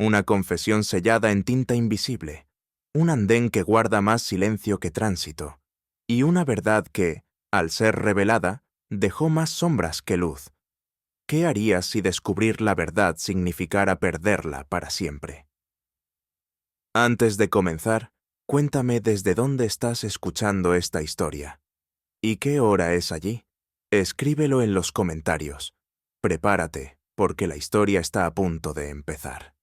una confesión sellada en tinta invisible, un andén que guarda más silencio que tránsito, y una verdad que, al ser revelada, dejó más sombras que luz. ¿Qué harías si descubrir la verdad significara perderla para siempre? Antes de comenzar, cuéntame desde dónde estás escuchando esta historia. ¿Y qué hora es allí? Escríbelo en los comentarios. Prepárate, porque la historia está a punto de empezar.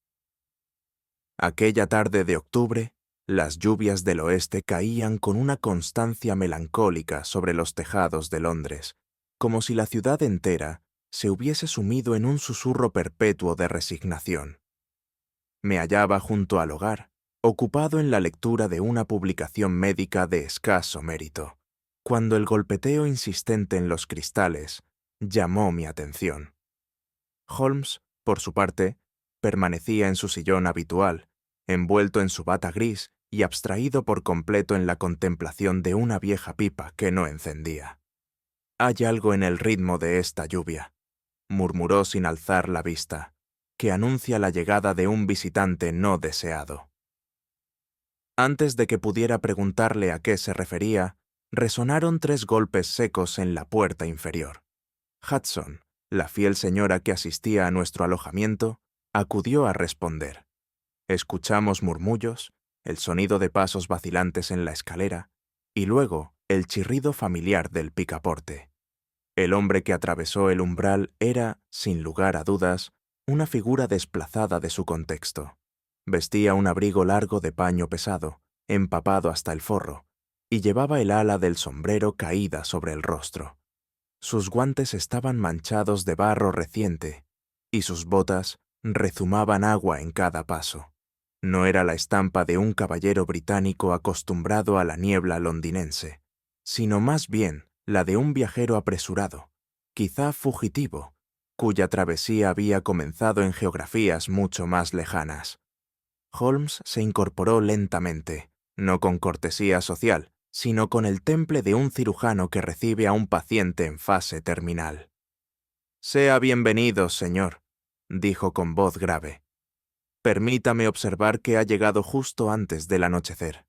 Aquella tarde de octubre, las lluvias del oeste caían con una constancia melancólica sobre los tejados de Londres, como si la ciudad entera se hubiese sumido en un susurro perpetuo de resignación. Me hallaba junto al hogar, ocupado en la lectura de una publicación médica de escaso mérito, cuando el golpeteo insistente en los cristales llamó mi atención. Holmes, por su parte, permanecía en su sillón habitual, envuelto en su bata gris y abstraído por completo en la contemplación de una vieja pipa que no encendía. «Hay algo en el ritmo de esta lluvia», murmuró sin alzar la vista, «que anuncia la llegada de un visitante no deseado». Antes de que pudiera preguntarle a qué se refería, resonaron 3 golpes secos en la puerta inferior. Hudson, la fiel señora que asistía a nuestro alojamiento, acudió a responder. Escuchamos murmullos, el sonido de pasos vacilantes en la escalera, y luego el chirrido familiar del picaporte. El hombre que atravesó el umbral era, sin lugar a dudas, una figura desplazada de su contexto. Vestía un abrigo largo de paño pesado, empapado hasta el forro, y llevaba el ala del sombrero caída sobre el rostro. Sus guantes estaban manchados de barro reciente, y sus botas rezumaban agua en cada paso. No era la estampa de un caballero británico acostumbrado a la niebla londinense, sino más bien la de un viajero apresurado, quizá fugitivo, cuya travesía había comenzado en geografías mucho más lejanas. Holmes se incorporó lentamente, no con cortesía social, sino con el temple de un cirujano que recibe a un paciente en fase terminal. «Sea bienvenido, señor», dijo con voz grave. «Permítame observar que ha llegado justo antes del anochecer.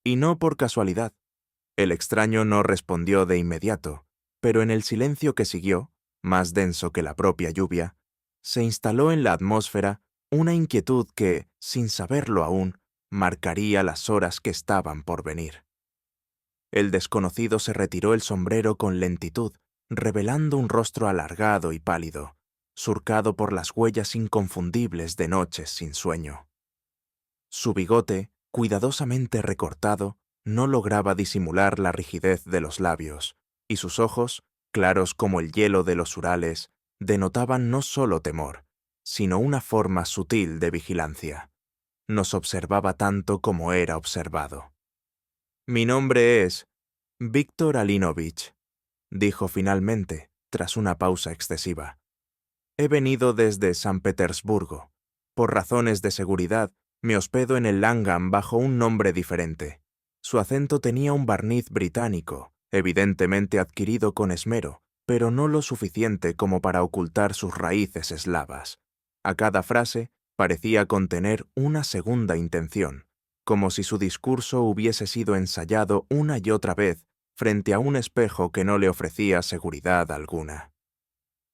Y no por casualidad». El extraño no respondió de inmediato, pero en el silencio que siguió, más denso que la propia lluvia, se instaló en la atmósfera una inquietud que, sin saberlo aún, marcaría las horas que estaban por venir. El desconocido se retiró el sombrero con lentitud, revelando un rostro alargado y pálido, surcado por las huellas inconfundibles de noches sin sueño. Su bigote, cuidadosamente recortado, no lograba disimular la rigidez de los labios, y sus ojos, claros como el hielo de los Urales, denotaban no solo temor, sino una forma sutil de vigilancia. Nos observaba tanto como era observado. «Mi nombre es Víctor Alinovich», dijo finalmente, tras una pausa excesiva. «He venido desde San Petersburgo. Por razones de seguridad, me hospedo en el Langham bajo un nombre diferente. Su acento tenía un barniz británico, evidentemente adquirido con esmero, pero no lo suficiente como para ocultar sus raíces eslavas. A cada frase parecía contener una segunda intención, como si su discurso hubiese sido ensayado una y otra vez frente a un espejo que no le ofrecía seguridad alguna.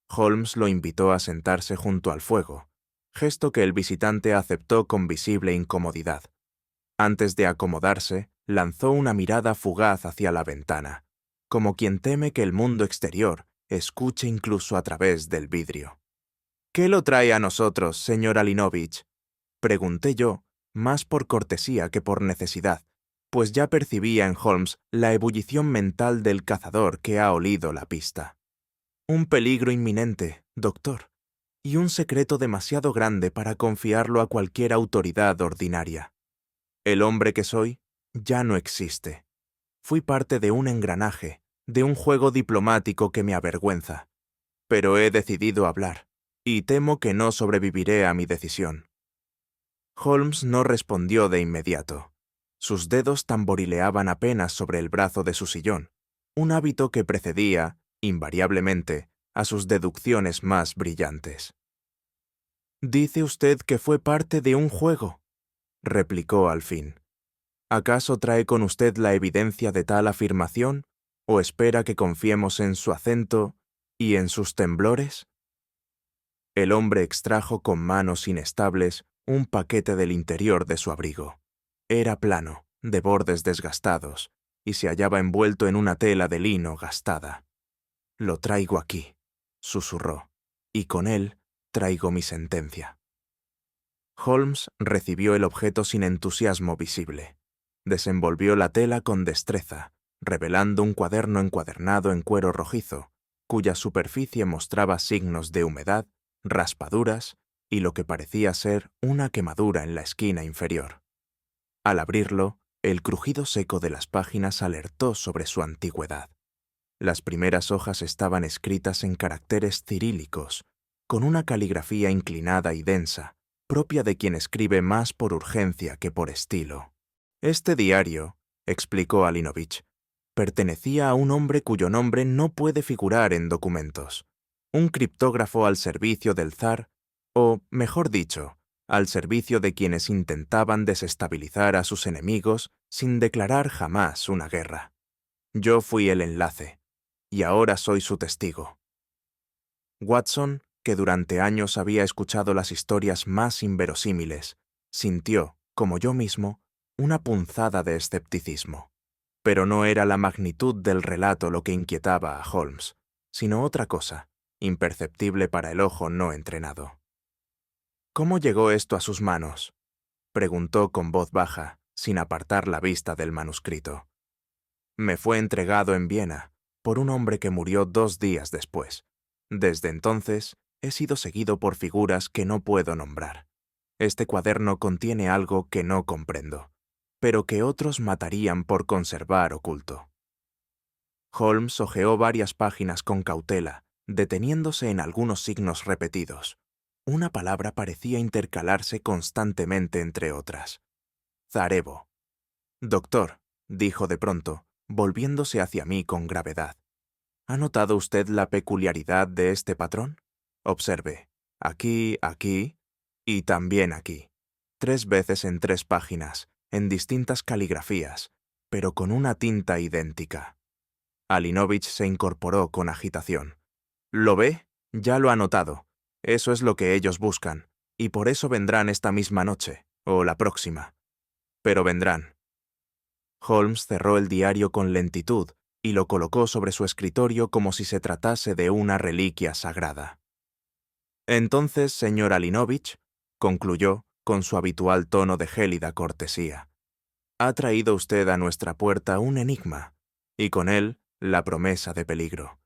Holmes lo invitó a sentarse junto al fuego, gesto que el visitante aceptó con visible incomodidad. Antes de acomodarse, lanzó una mirada fugaz hacia la ventana, como quien teme que el mundo exterior escuche incluso a través del vidrio. «¿Qué lo trae a nosotros, señor Alinovich?», pregunté yo, más por cortesía que por necesidad, pues ya percibía en Holmes la ebullición mental del cazador que ha olido la pista. «Un peligro inminente, doctor, y un secreto demasiado grande para confiarlo a cualquier autoridad ordinaria. El hombre que soy ya no existe. Fui parte de un engranaje, de un juego diplomático que me avergüenza. Pero he decidido hablar, y temo que no sobreviviré a mi decisión». Holmes no respondió de inmediato. Sus dedos tamborileaban apenas sobre el brazo de su sillón, un hábito que precedía, invariablemente, a sus deducciones más brillantes. Dice usted que fue parte de un juego, replicó al fin. ¿Acaso trae con usted la evidencia de tal afirmación, o espera que confiemos en su acento y en sus temblores? El hombre extrajo con manos inestables un paquete del interior de su abrigo. Era plano, de bordes desgastados, y se hallaba envuelto en una tela de lino gastada. «Lo traigo aquí», susurró, «y con él traigo mi sentencia». Holmes recibió el objeto sin entusiasmo visible. Desenvolvió la tela con destreza, revelando un cuaderno encuadernado en cuero rojizo, cuya superficie mostraba signos de humedad, raspaduras y lo que parecía ser una quemadura en la esquina inferior. Al abrirlo, el crujido seco de las páginas alertó sobre su antigüedad. Las primeras hojas estaban escritas en caracteres cirílicos, con una caligrafía inclinada y densa, propia de quien escribe más por urgencia que por estilo. Este diario, explicó Alinovich, pertenecía a un hombre cuyo nombre no puede figurar en documentos, un criptógrafo al servicio del zar, o, mejor dicho, al servicio de quienes intentaban desestabilizar a sus enemigos sin declarar jamás una guerra. Yo fui el enlace, y ahora soy su testigo. Watson, que durante años había escuchado las historias más inverosímiles, sintió, como yo mismo, una punzada de escepticismo. Pero no era la magnitud del relato lo que inquietaba a Holmes, sino otra cosa, imperceptible para el ojo no entrenado. «¿Cómo llegó esto a sus manos?», preguntó con voz baja, sin apartar la vista del manuscrito. «Me fue entregado en Viena, por un hombre que murió 2 días después. Desde entonces, he sido seguido por figuras que no puedo nombrar. Este cuaderno contiene algo que no comprendo, pero que otros matarían por conservar oculto». Holmes hojeó varias páginas con cautela, deteniéndose en algunos signos repetidos. Una palabra parecía intercalarse constantemente entre otras. «Zarevo». «Doctor», dijo de pronto, volviéndose hacia mí con gravedad, ¿ha notado usted la peculiaridad de este patrón? Observe, aquí, aquí y también aquí. 3 veces en 3 páginas, en distintas caligrafías, pero con una tinta idéntica». Alinovich se incorporó con agitación. «¿Lo ve? Ya lo ha notado. Eso es lo que ellos buscan, y por eso vendrán esta misma noche, o la próxima. Pero vendrán». Holmes cerró el diario con lentitud y lo colocó sobre su escritorio como si se tratase de una reliquia sagrada. «Entonces, señor Alinovich», concluyó, con su habitual tono de gélida cortesía, «ha traído usted a nuestra puerta un enigma, y con él la promesa de peligro».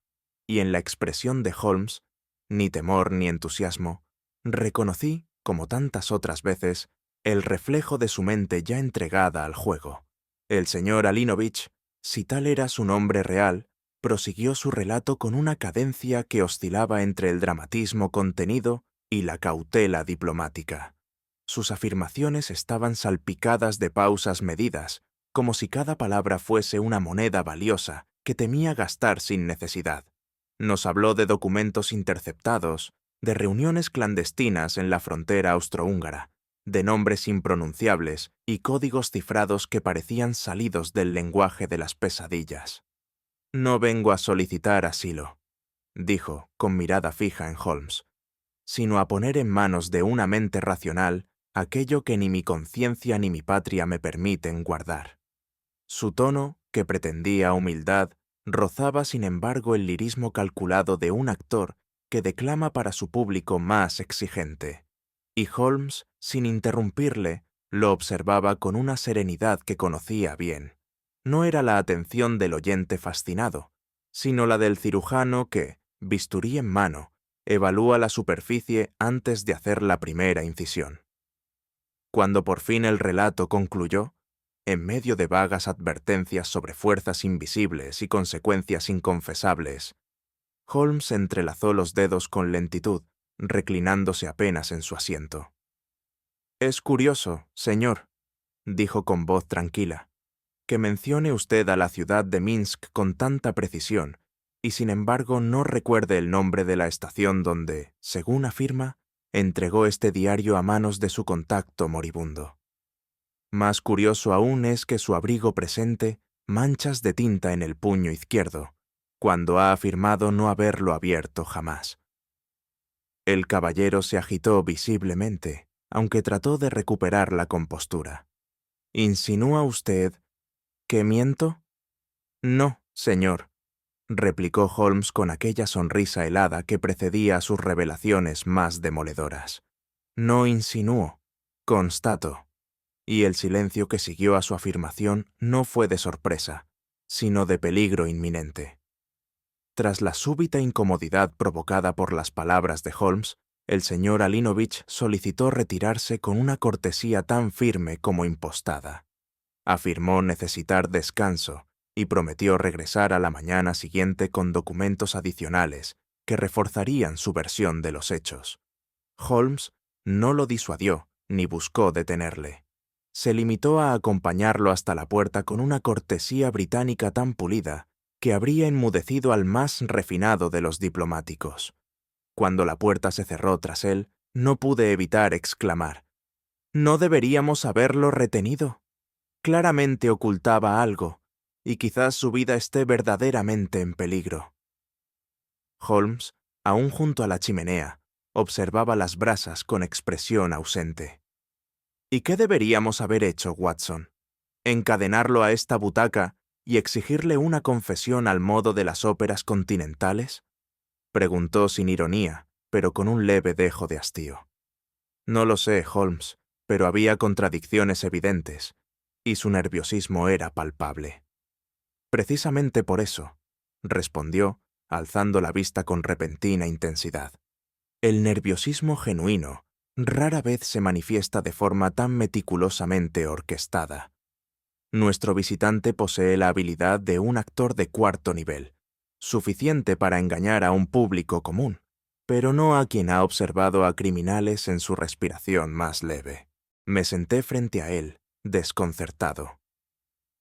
Y en la expresión de Holmes, ni temor ni entusiasmo, reconocí, como tantas otras veces, el reflejo de su mente ya entregada al juego. El señor Alinovich, si tal era su nombre real, prosiguió su relato con una cadencia que oscilaba entre el dramatismo contenido y la cautela diplomática. Sus afirmaciones estaban salpicadas de pausas medidas, como si cada palabra fuese una moneda valiosa que temía gastar sin necesidad. Nos habló de documentos interceptados, de reuniones clandestinas en la frontera austrohúngara, de nombres impronunciables y códigos cifrados que parecían salidos del lenguaje de las pesadillas. «No vengo a solicitar asilo», dijo, con mirada fija en Holmes, «sino a poner en manos de una mente racional aquello que ni mi conciencia ni mi patria me permiten guardar». Su tono, que pretendía humildad, rozaba sin embargo el lirismo calculado de un actor que declama para su público más exigente. Y Holmes, sin interrumpirle, lo observaba con una serenidad que conocía bien. No era la atención del oyente fascinado, sino la del cirujano que, bisturí en mano, evalúa la superficie antes de hacer la primera incisión. Cuando por fin el relato concluyó, en medio de vagas advertencias sobre fuerzas invisibles y consecuencias inconfesables, Holmes entrelazó los dedos con lentitud, reclinándose apenas en su asiento. «Es curioso, señor», dijo con voz tranquila, «que mencione usted a la ciudad de Minsk con tanta precisión, y sin embargo no recuerde el nombre de la estación donde, según afirma, entregó este diario a manos de su contacto moribundo. Más curioso aún es que su abrigo presente manchas de tinta en el puño izquierdo, cuando ha afirmado no haberlo abierto jamás. El caballero se agitó visiblemente, aunque trató de recuperar la compostura. ¿Insinúa usted que miento? No, señor, replicó Holmes con aquella sonrisa helada que precedía a sus revelaciones más demoledoras. No insinúo, constato. Y el silencio que siguió a su afirmación no fue de sorpresa, sino de peligro inminente. Tras la súbita incomodidad provocada por las palabras de Holmes, el señor Alinovich solicitó retirarse con una cortesía tan firme como impostada. Afirmó necesitar descanso y prometió regresar a la mañana siguiente con documentos adicionales que reforzarían su versión de los hechos. Holmes no lo disuadió ni buscó detenerle. Se limitó a acompañarlo hasta la puerta con una cortesía británica tan pulida que habría enmudecido al más refinado de los diplomáticos. Cuando la puerta se cerró tras él, no pude evitar exclamar: «¿No deberíamos haberlo retenido? Claramente ocultaba algo, y quizás su vida esté verdaderamente en peligro». Holmes, aún junto a la chimenea, observaba las brasas con expresión ausente. «¿Y qué deberíamos haber hecho, Watson? ¿Encadenarlo a esta butaca y exigirle una confesión al modo de las óperas continentales?», preguntó sin ironía, pero con un leve dejo de hastío. No lo sé, Holmes, pero había contradicciones evidentes, y su nerviosismo era palpable. «Precisamente por eso», respondió, alzando la vista con repentina intensidad. «El nerviosismo genuino rara vez se manifiesta de forma tan meticulosamente orquestada. Nuestro visitante posee la habilidad de un actor de cuarto nivel, suficiente para engañar a un público común, pero no a quien ha observado a criminales en su respiración más leve». Me senté frente a él, desconcertado.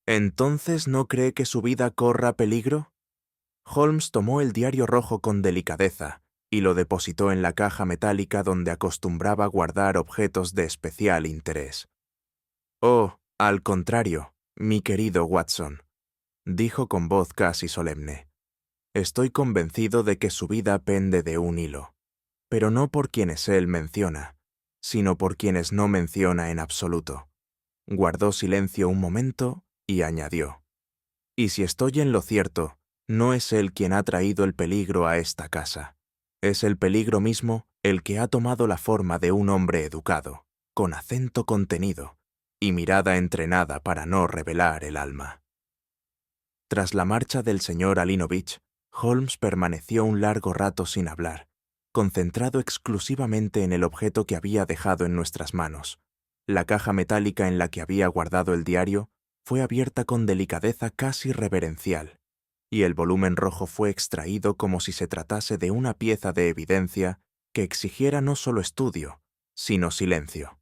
«¿Entonces no cree que su vida corra peligro?». Holmes tomó el diario rojo con delicadeza y lo depositó en la caja metálica donde acostumbraba guardar objetos de especial interés. «Oh, al contrario, mi querido Watson», dijo con voz casi solemne. «Estoy convencido de que su vida pende de un hilo, pero no por quienes él menciona, sino por quienes no menciona en absoluto». Guardó silencio un momento y añadió: «Y si estoy en lo cierto, no es él quien ha traído el peligro a esta casa. Es el peligro mismo el que ha tomado la forma de un hombre educado, con acento contenido y mirada entrenada para no revelar el alma». Tras la marcha del señor Alinovich, Holmes permaneció un largo rato sin hablar, concentrado exclusivamente en el objeto que había dejado en nuestras manos. La caja metálica en la que había guardado el diario fue abierta con delicadeza casi reverencial, y el volumen rojo fue extraído como si se tratase de una pieza de evidencia que exigiera no solo estudio, sino silencio.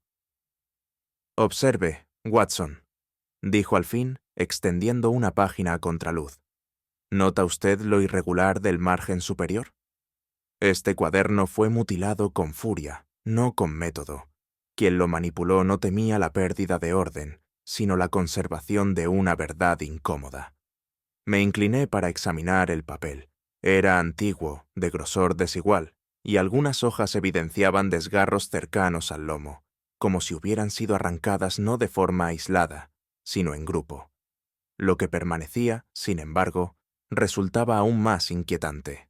«Observe, Watson», dijo al fin, extendiendo una página a contraluz. «¿Nota usted lo irregular del margen superior? Este cuaderno fue mutilado con furia, no con método. Quien lo manipuló no temía la pérdida de orden, sino la conservación de una verdad incómoda». Me incliné para examinar el papel. Era antiguo, de grosor desigual, y algunas hojas evidenciaban desgarros cercanos al lomo, como si hubieran sido arrancadas no de forma aislada, sino en grupo. Lo que permanecía, sin embargo, resultaba aún más inquietante.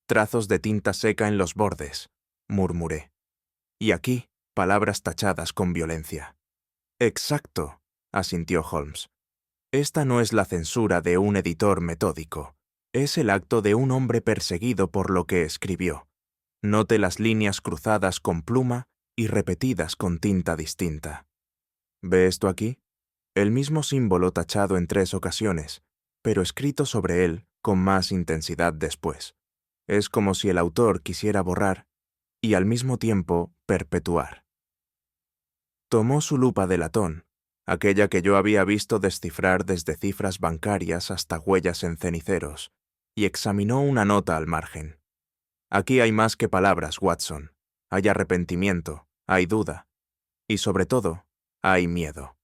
«Trazos de tinta seca en los bordes», murmuré. «Y aquí, palabras tachadas con violencia». «Exacto», asintió Holmes. «Esta no es la censura de un editor metódico. Es el acto de un hombre perseguido por lo que escribió. Note las líneas cruzadas con pluma y repetidas con tinta distinta. ¿Ve esto aquí? El mismo símbolo tachado en 3 ocasiones, pero escrito sobre él con más intensidad después. Es como si el autor quisiera borrar y al mismo tiempo perpetuar». Tomó su lupa de latón, aquella que yo había visto descifrar desde cifras bancarias hasta huellas en ceniceros, y examinó una nota al margen. «Aquí hay más que palabras, Watson. hay arrepentimiento, hay duda, y sobre todo, hay miedo.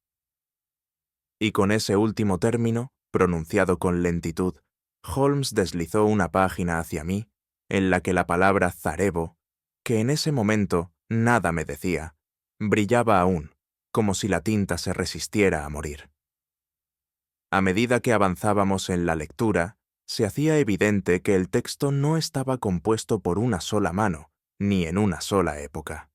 Y con ese último término, pronunciado con lentitud, Holmes deslizó una página hacia mí, en la que la palabra Zarevo, que en ese momento nada me decía, brillaba aún, como si la tinta se resistiera a morir. A medida que avanzábamos en la lectura, se hacía evidente que el texto no estaba compuesto por una sola mano, ni en una sola época.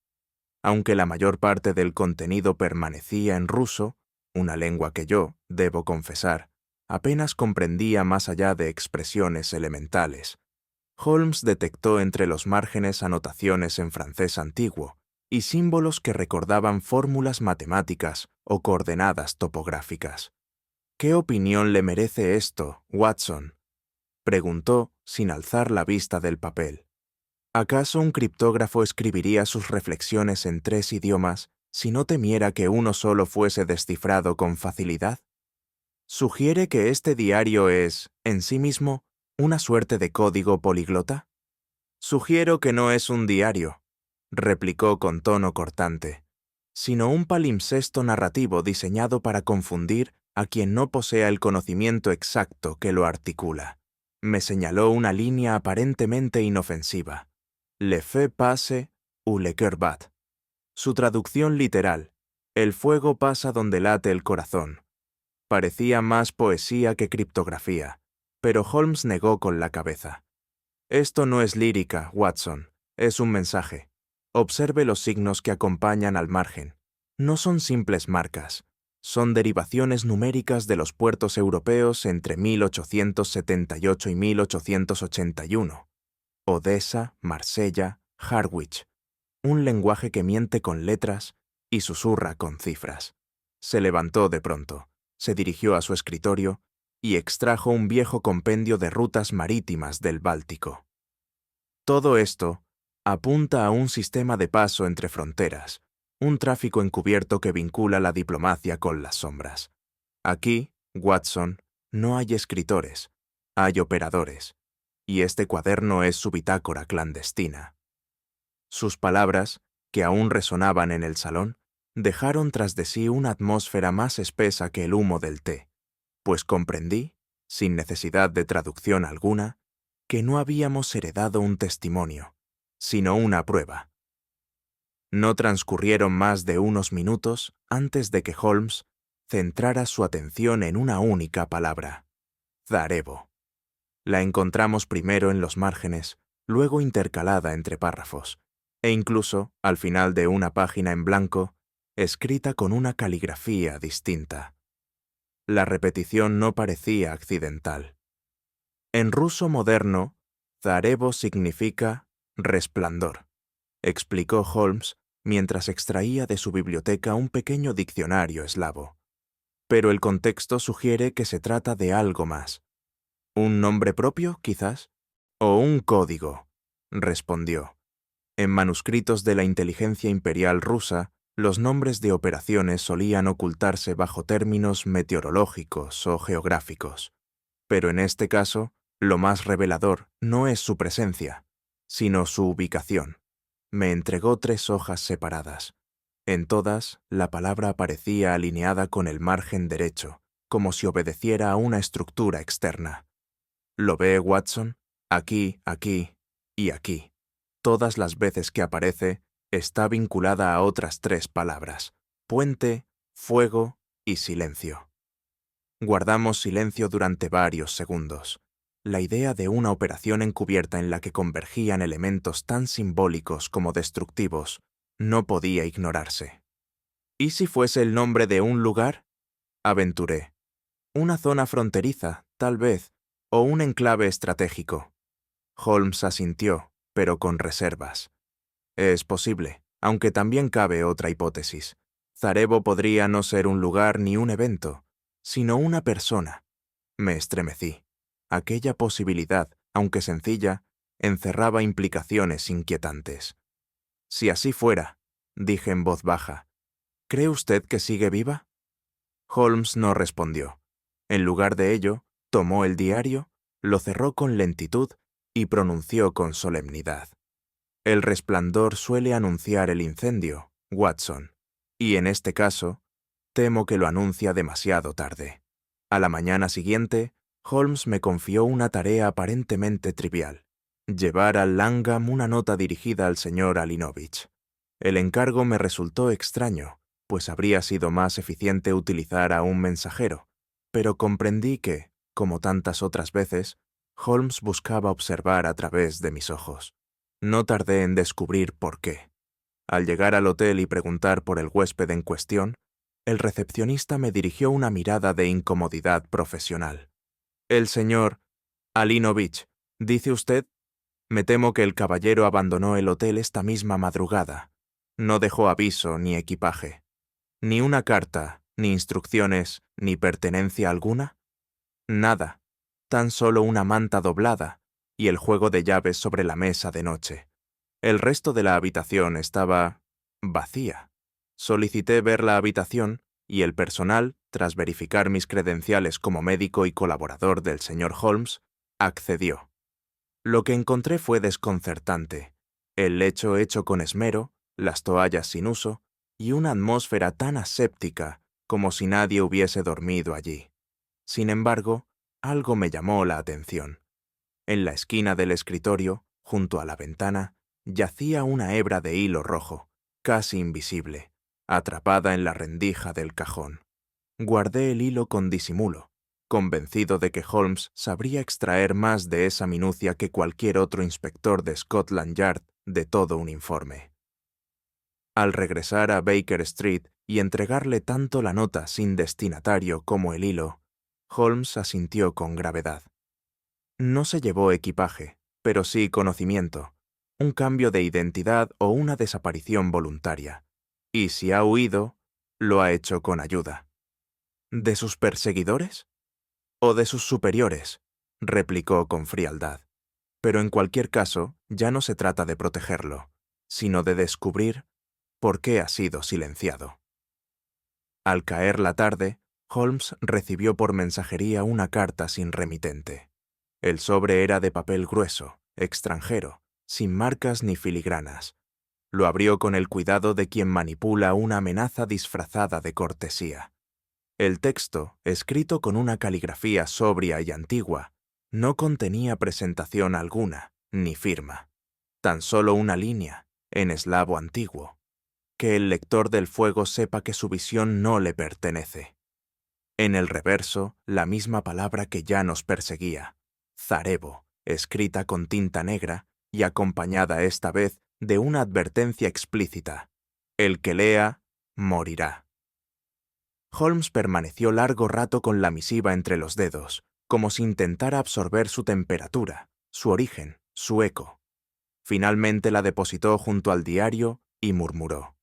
Aunque la mayor parte del contenido permanecía en ruso, una lengua que yo, debo confesar, apenas comprendía más allá de expresiones elementales, Holmes detectó entre los márgenes anotaciones en francés antiguo y símbolos que recordaban fórmulas matemáticas o coordenadas topográficas. ¿Qué opinión le merece esto, Watson?, preguntó sin alzar la vista del papel. ¿Acaso un criptógrafo escribiría sus reflexiones en 3 idiomas si no temiera que uno solo fuese descifrado con facilidad? ¿Sugiere que este diario es, en sí mismo, una suerte de código poliglota? Sugiero que no es un diario, replicó con tono cortante, sino un palimpsesto narrativo diseñado para confundir a quien no posea el conocimiento exacto que lo articula. Me señaló una línea aparentemente inofensiva. Le feu passe ou le cœur bat. Su traducción literal, el fuego pasa donde late el corazón. Parecía más poesía que criptografía, pero Holmes negó con la cabeza. Esto no es lírica, Watson, es un mensaje. Observe los signos que acompañan al margen. No son simples marcas, son derivaciones numéricas de los puertos europeos entre 1878 y 1881. Odessa, Marsella, Harwich. Un lenguaje que miente con letras y susurra con cifras. Se levantó de pronto, se dirigió a su escritorio y extrajo un viejo compendio de rutas marítimas del Báltico. Todo esto apunta a un sistema de paso entre fronteras, un tráfico encubierto que vincula la diplomacia con las sombras. Aquí, Watson, no hay escritores, hay operadores, y este cuaderno es su bitácora clandestina. Sus palabras, que aún resonaban en el salón, dejaron tras de sí una atmósfera más espesa que el humo del té, pues comprendí, sin necesidad de traducción alguna, que no habíamos heredado un testimonio, sino una prueba. No transcurrieron más de unos minutos antes de que Holmes centrara su atención en una única palabra: Zarevo. La encontramos primero en los márgenes, luego intercalada entre párrafos, e incluso, al final de una página en blanco, escrita con una caligrafía distinta. La repetición no parecía accidental. En ruso moderno, Zarevo significa resplandor, explicó Holmes mientras extraía de su biblioteca un pequeño diccionario eslavo. Pero el contexto sugiere que se trata de algo más. ¿Un nombre propio, quizás? ¿O un código?, respondió. En manuscritos de la inteligencia imperial rusa, los nombres de operaciones solían ocultarse bajo términos meteorológicos o geográficos. Pero en este caso, lo más revelador no es su presencia, sino su ubicación. Me entregó 3 hojas separadas. En todas, la palabra aparecía alineada con el margen derecho, como si obedeciera a una estructura externa. ¿Lo ve, Watson? Aquí, aquí y aquí. Todas las veces que aparece, está vinculada a otras 3 palabras: puente, fuego y silencio. Guardamos silencio durante varios segundos. La idea de una operación encubierta en la que convergían elementos tan simbólicos como destructivos no podía ignorarse. ¿Y si fuese el nombre de un lugar?, aventuré. Una zona fronteriza, tal vez, o un enclave estratégico. Holmes asintió, pero con reservas. Es posible, aunque también cabe otra hipótesis. Zarevo podría no ser un lugar ni un evento, sino una persona. Me estremecí. Aquella posibilidad, aunque sencilla, encerraba implicaciones inquietantes. Si así fuera, dije en voz baja, ¿cree usted que sigue viva? Holmes no respondió. En lugar de ello, tomó el diario, lo cerró con lentitud y pronunció con solemnidad: El resplandor suele anunciar el incendio, Watson, y en este caso, temo que lo anuncia demasiado tarde. A la mañana siguiente, Holmes me confió una tarea aparentemente trivial: llevar al Langham una nota dirigida al señor Alinovich. El encargo me resultó extraño, pues habría sido más eficiente utilizar a un mensajero, pero comprendí que, como tantas otras veces, Holmes buscaba observar a través de mis ojos. No tardé en descubrir por qué. Al llegar al hotel y preguntar por el huésped en cuestión, el recepcionista me dirigió una mirada de incomodidad profesional. «El señor Alinovich, ¿dice usted? Me temo que el caballero abandonó el hotel esta misma madrugada. No dejó aviso ni equipaje. Ni una carta, ni instrucciones, ni pertenencia alguna. Nada, tan solo una manta doblada y el juego de llaves sobre la mesa de noche. El resto de la habitación estaba vacía. Solicité ver la habitación y el personal, tras verificar mis credenciales como médico y colaborador del señor Holmes, accedió. Lo que encontré fue desconcertante: el lecho hecho con esmero, las toallas sin uso y una atmósfera tan aséptica como si nadie hubiese dormido allí. Sin embargo, algo me llamó la atención. En la esquina del escritorio, junto a la ventana, yacía una hebra de hilo rojo, casi invisible, atrapada en la rendija del cajón. Guardé el hilo con disimulo, convencido de que Holmes sabría extraer más de esa minucia que cualquier otro inspector de Scotland Yard de todo un informe. Al regresar a Baker Street y entregarle tanto la nota sin destinatario como el hilo, Holmes asintió con gravedad. No se llevó equipaje, pero sí conocimiento, un cambio de identidad o una desaparición voluntaria. Y si ha huido, lo ha hecho con ayuda. ¿De sus perseguidores? ¿O de sus superiores?, replicó con frialdad. Pero en cualquier caso, ya no se trata de protegerlo, sino de descubrir por qué ha sido silenciado. Al caer la tarde, Holmes recibió por mensajería una carta sin remitente. El sobre era de papel grueso, extranjero, sin marcas ni filigranas. Lo abrió con el cuidado de quien manipula una amenaza disfrazada de cortesía. El texto, escrito con una caligrafía sobria y antigua, no contenía presentación alguna, ni firma. Tan solo una línea, en eslavo antiguo: que el lector del fuego sepa que su visión no le pertenece. En el reverso, la misma palabra que ya nos perseguía: Zarevo, escrita con tinta negra y acompañada esta vez de una advertencia explícita: el que lea, morirá. Holmes permaneció largo rato con la misiva entre los dedos, como si intentara absorber su temperatura, su origen, su eco. Finalmente la depositó junto al diario y murmuró: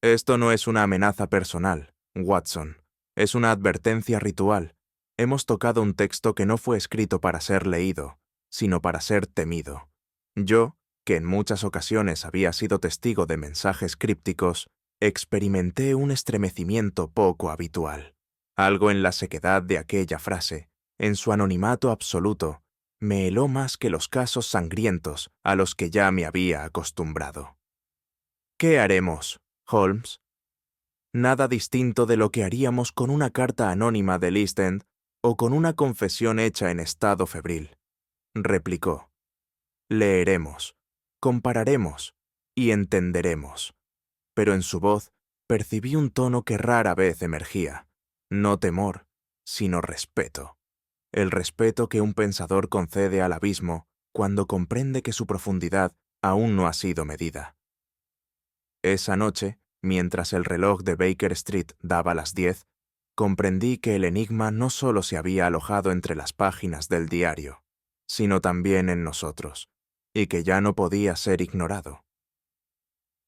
«Esto no es una amenaza personal, Watson. Es una advertencia ritual. Hemos tocado un texto que no fue escrito para ser leído, sino para ser temido. Yo, que en muchas ocasiones había sido testigo de mensajes crípticos, experimenté un estremecimiento poco habitual. Algo en la sequedad de aquella frase, en su anonimato absoluto, me heló más que los casos sangrientos a los que ya me había acostumbrado. ¿Qué haremos, Holmes? Nada distinto de lo que haríamos con una carta anónima del East End o con una confesión hecha en estado febril», replicó. «Leeremos, compararemos y entenderemos». Pero en su voz percibí un tono que rara vez emergía: no temor, sino respeto. El respeto que un pensador concede al abismo cuando comprende que su profundidad aún no ha sido medida. Esa noche, mientras el reloj de Baker Street daba las 10, comprendí que el enigma no solo se había alojado entre las páginas del diario, sino también en nosotros, y que ya no podía ser ignorado.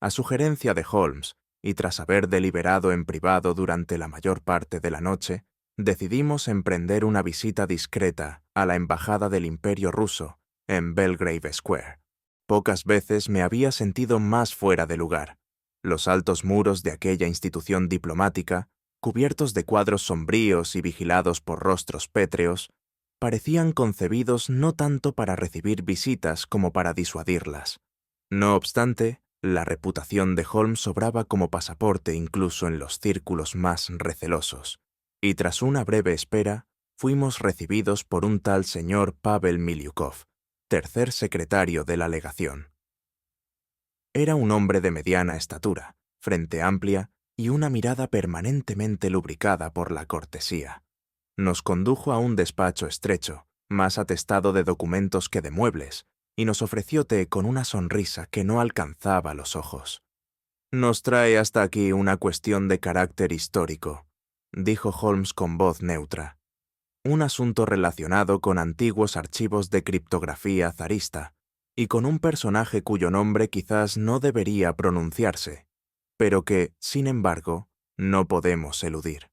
A sugerencia de Holmes, y tras haber deliberado en privado durante la mayor parte de la noche, decidimos emprender una visita discreta a la Embajada del Imperio Ruso en Belgrave Square. Pocas veces me había sentido más fuera de lugar. Los altos muros de aquella institución diplomática, cubiertos de cuadros sombríos y vigilados por rostros pétreos, parecían concebidos no tanto para recibir visitas como para disuadirlas. No obstante, la reputación de Holmes sobraba como pasaporte incluso en los círculos más recelosos, y tras una breve espera, fuimos recibidos por un tal señor Pavel Miliukov, tercer secretario de la legación. Era un hombre de mediana estatura, frente amplia y una mirada permanentemente lubricada por la cortesía. Nos condujo a un despacho estrecho, más atestado de documentos que de muebles, y nos ofreció té con una sonrisa que no alcanzaba los ojos. «Nos trae hasta aquí una cuestión de carácter histórico», dijo Holmes con voz neutra. «Un asunto relacionado con antiguos archivos de criptografía zarista, y con un personaje cuyo nombre quizás no debería pronunciarse, pero que, sin embargo, no podemos eludir.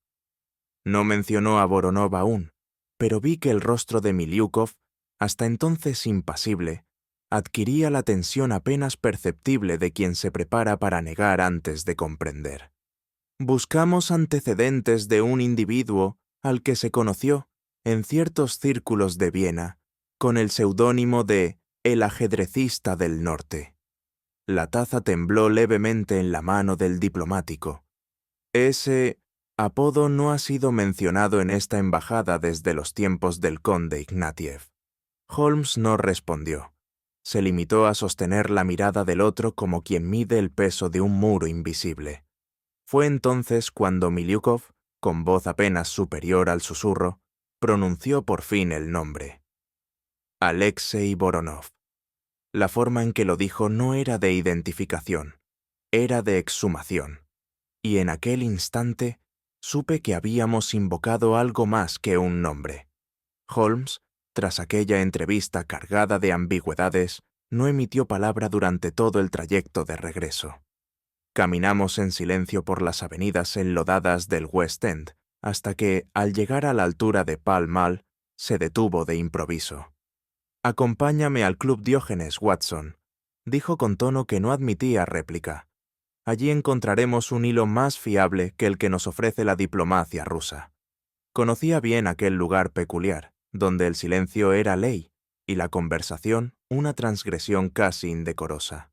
No mencionó a Voronov aún, pero vi que el rostro de Miliukov, hasta entonces impasible, adquiría la tensión apenas perceptible de quien se prepara para negar antes de comprender. Buscamos antecedentes de un individuo al que se conoció, en ciertos círculos de Viena, con el seudónimo de «El ajedrecista del norte». La taza tembló levemente en la mano del diplomático. Ese apodo no ha sido mencionado en esta embajada desde los tiempos del conde Ignatiev. Holmes no respondió. Se limitó a sostener la mirada del otro como quien mide el peso de un muro invisible. Fue entonces cuando Miliukov, con voz apenas superior al susurro, pronunció por fin el nombre. Alexei Voronov. La forma en que lo dijo no era de identificación, era de exhumación. Y en aquel instante supe que habíamos invocado algo más que un nombre. Holmes, tras aquella entrevista cargada de ambigüedades, no emitió palabra durante todo el trayecto de regreso. Caminamos en silencio por las avenidas enlodadas del West End, hasta que, al llegar a la altura de Pall Mall, se detuvo de improviso. «Acompáñame al Club Diógenes, Watson», dijo con tono que no admitía réplica. «Allí encontraremos un hilo más fiable que el que nos ofrece la diplomacia rusa». Conocía bien aquel lugar peculiar, donde el silencio era ley y la conversación una transgresión casi indecorosa.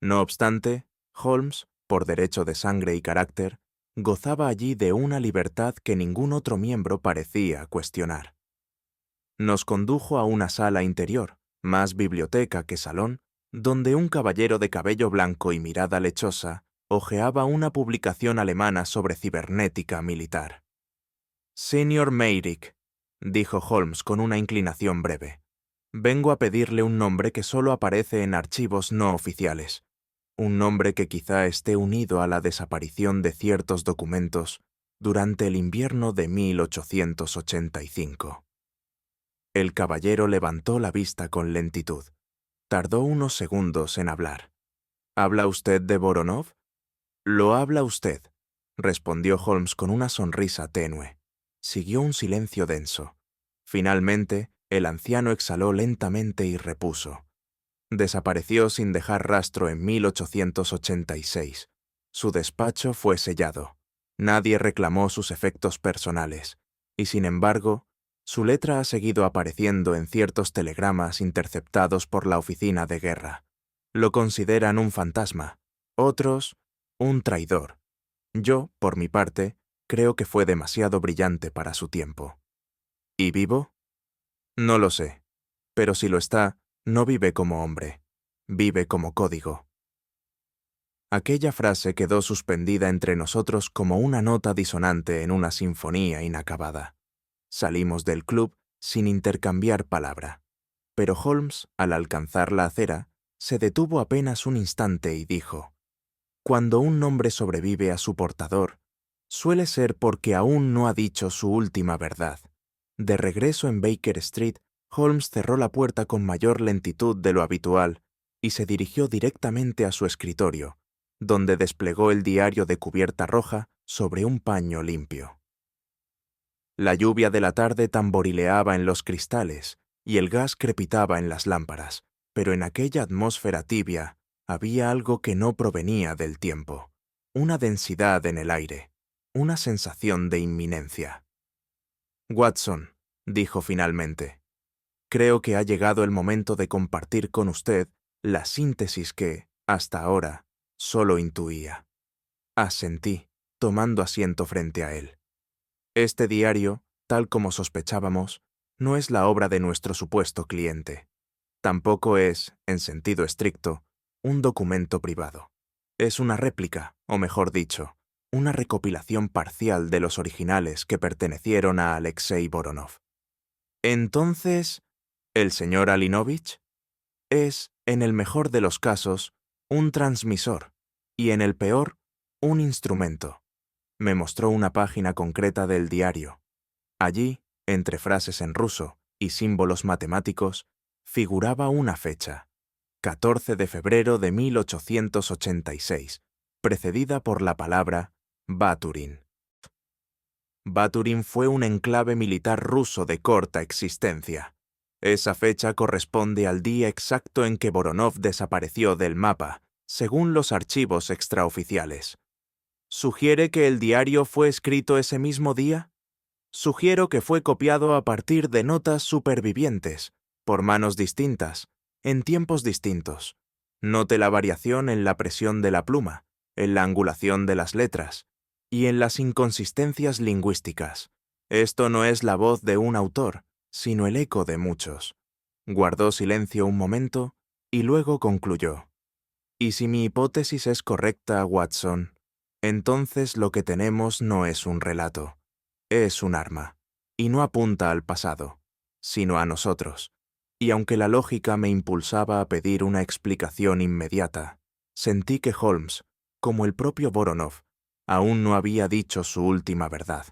No obstante, Holmes, por derecho de sangre y carácter, gozaba allí de una libertad que ningún otro miembro parecía cuestionar. Nos condujo a una sala interior, más biblioteca que salón, donde un caballero de cabello blanco y mirada lechosa hojeaba una publicación alemana sobre cibernética militar. «Señor Meyrick», dijo Holmes con una inclinación breve, «vengo a pedirle un nombre que solo aparece en archivos no oficiales, un nombre que quizá esté unido a la desaparición de ciertos documentos durante el invierno de 1885. El caballero levantó la vista con lentitud. Tardó unos segundos en hablar. «¿Habla usted de Voronov?» «Lo habla usted», respondió Holmes con una sonrisa tenue. Siguió un silencio denso. Finalmente, el anciano exhaló lentamente y repuso. «Desapareció sin dejar rastro en 1886. Su despacho fue sellado. Nadie reclamó sus efectos personales. Y sin embargo, su letra ha seguido apareciendo en ciertos telegramas interceptados por la oficina de guerra. Lo consideran un fantasma. Otros, un traidor. Yo, por mi parte, creo que fue demasiado brillante para su tiempo». «¿Y vivo?» «No lo sé. Pero si lo está, no vive como hombre. Vive como código». Aquella frase quedó suspendida entre nosotros como una nota disonante en una sinfonía inacabada. Salimos del club sin intercambiar palabra. Pero Holmes, al alcanzar la acera, se detuvo apenas un instante y dijo: «Cuando un nombre sobrevive a su portador, suele ser porque aún no ha dicho su última verdad». De regreso en Baker Street, Holmes cerró la puerta con mayor lentitud de lo habitual y se dirigió directamente a su escritorio, donde desplegó el diario de cubierta roja sobre un paño limpio. La lluvia de la tarde tamborileaba en los cristales y el gas crepitaba en las lámparas, pero en aquella atmósfera tibia había algo que no provenía del tiempo, una densidad en el aire, una sensación de inminencia. «Watson», dijo finalmente, «creo que ha llegado el momento de compartir con usted la síntesis que, Hasta ahora, solo intuía. Asentí, tomando asiento frente a él. Este diario, tal como sospechábamos, no es la obra de nuestro supuesto cliente. Tampoco es, en sentido estricto, un documento privado. Es una réplica, o mejor dicho, una recopilación parcial de los originales que pertenecieron a Alexei Voronov. Entonces, ¿el señor Alinovich? Es, en el mejor de los casos, un transmisor, y en el peor, un instrumento. Me mostró una página concreta del diario. Allí, entre frases en ruso y símbolos matemáticos, figuraba una fecha, 14 de febrero de 1886, precedida por la palabra Baturin. Baturin fue un enclave militar ruso de corta existencia. Esa fecha corresponde al día exacto en que Voronov desapareció del mapa, según los archivos extraoficiales. ¿Sugiere que el diario fue escrito ese mismo día? Sugiero que fue copiado a partir de notas supervivientes, por manos distintas, en tiempos distintos. Note la variación en la presión de la pluma, en la angulación de las letras y en las inconsistencias lingüísticas. Esto no es la voz de un autor, sino el eco de muchos. Guardó silencio un momento y luego concluyó. Y si mi hipótesis es correcta, Watson, entonces lo que tenemos no es un relato. Es un arma, y no apunta al pasado, sino a nosotros. Y aunque la lógica me impulsaba a pedir una explicación inmediata, sentí que Holmes, como el propio Voronov, aún no había dicho su última verdad.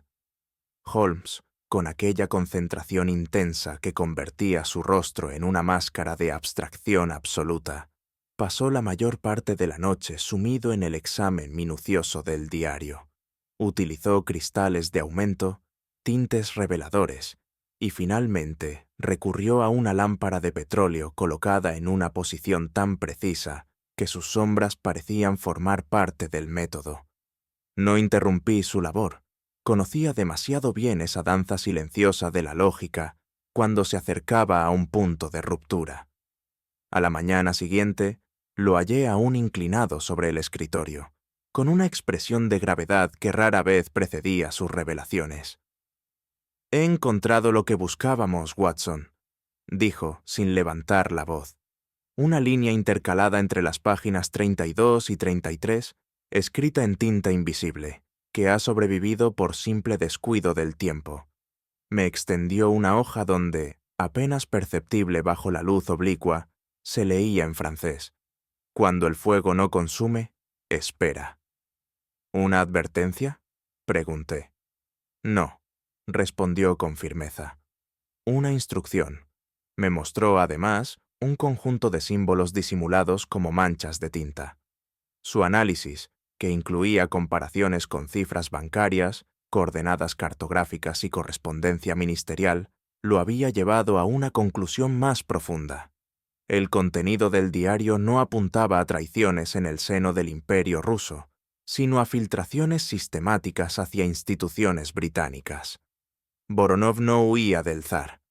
Holmes, con aquella concentración intensa que convertía su rostro en una máscara de abstracción absoluta, pasó la mayor parte de la noche sumido en el examen minucioso del diario. Utilizó cristales de aumento, tintes reveladores, y finalmente recurrió a una lámpara de petróleo colocada en una posición tan precisa que sus sombras parecían formar parte del método. No interrumpí su labor. Conocía demasiado bien esa danza silenciosa de la lógica cuando se acercaba a un punto de ruptura. A la mañana siguiente, lo hallé aún inclinado sobre el escritorio, con una expresión de gravedad que rara vez precedía sus revelaciones. «He encontrado lo que buscábamos, Watson», dijo, sin levantar la voz. Una línea intercalada entre las páginas 32 y 33, escrita en tinta invisible, que ha sobrevivido por simple descuido del tiempo. Me extendió una hoja donde, apenas perceptible bajo la luz oblicua, se leía en francés. Cuando el fuego no consume, espera. ¿Una advertencia?, pregunté. No, respondió con firmeza. Una instrucción. Me mostró, además, un conjunto de símbolos disimulados como manchas de tinta. Su análisis, que incluía comparaciones con cifras bancarias, coordenadas cartográficas y correspondencia ministerial, lo había llevado a una conclusión más profunda. El contenido del diario no apuntaba a traiciones en el seno del Imperio ruso, sino a filtraciones sistemáticas hacia instituciones británicas. Voronov no huía del zar,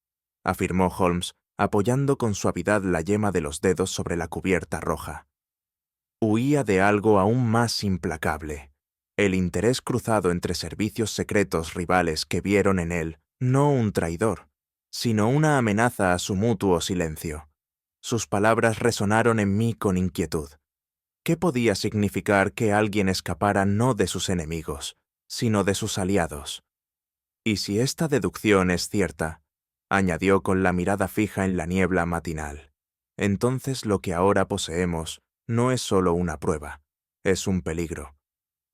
afirmó Holmes, apoyando con suavidad la yema de los dedos sobre la cubierta roja. Huía de algo aún más implacable, el interés cruzado entre servicios secretos rivales que vieron en él no un traidor, sino una amenaza a su mutuo silencio. Sus palabras resonaron en mí con inquietud. ¿Qué podía significar que alguien escapara no de sus enemigos, sino de sus aliados? Y si esta deducción es cierta, añadió con la mirada fija en la niebla matinal, entonces lo que ahora poseemos no es solo una prueba, es un peligro,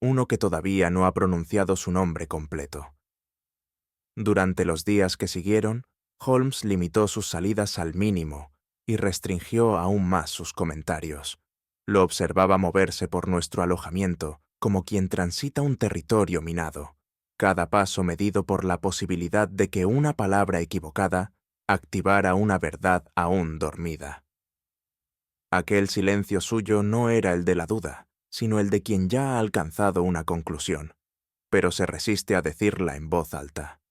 uno que todavía no ha pronunciado su nombre completo. Durante los días que siguieron, Holmes limitó sus salidas al mínimo y restringió aún más sus comentarios. Lo observaba moverse por nuestro alojamiento como quien transita un territorio minado, cada paso medido por la posibilidad de que una palabra equivocada activara una verdad aún dormida. Aquel silencio suyo no era el de la duda, sino el de quien ya ha alcanzado una conclusión, pero se resiste a decirla en voz alta.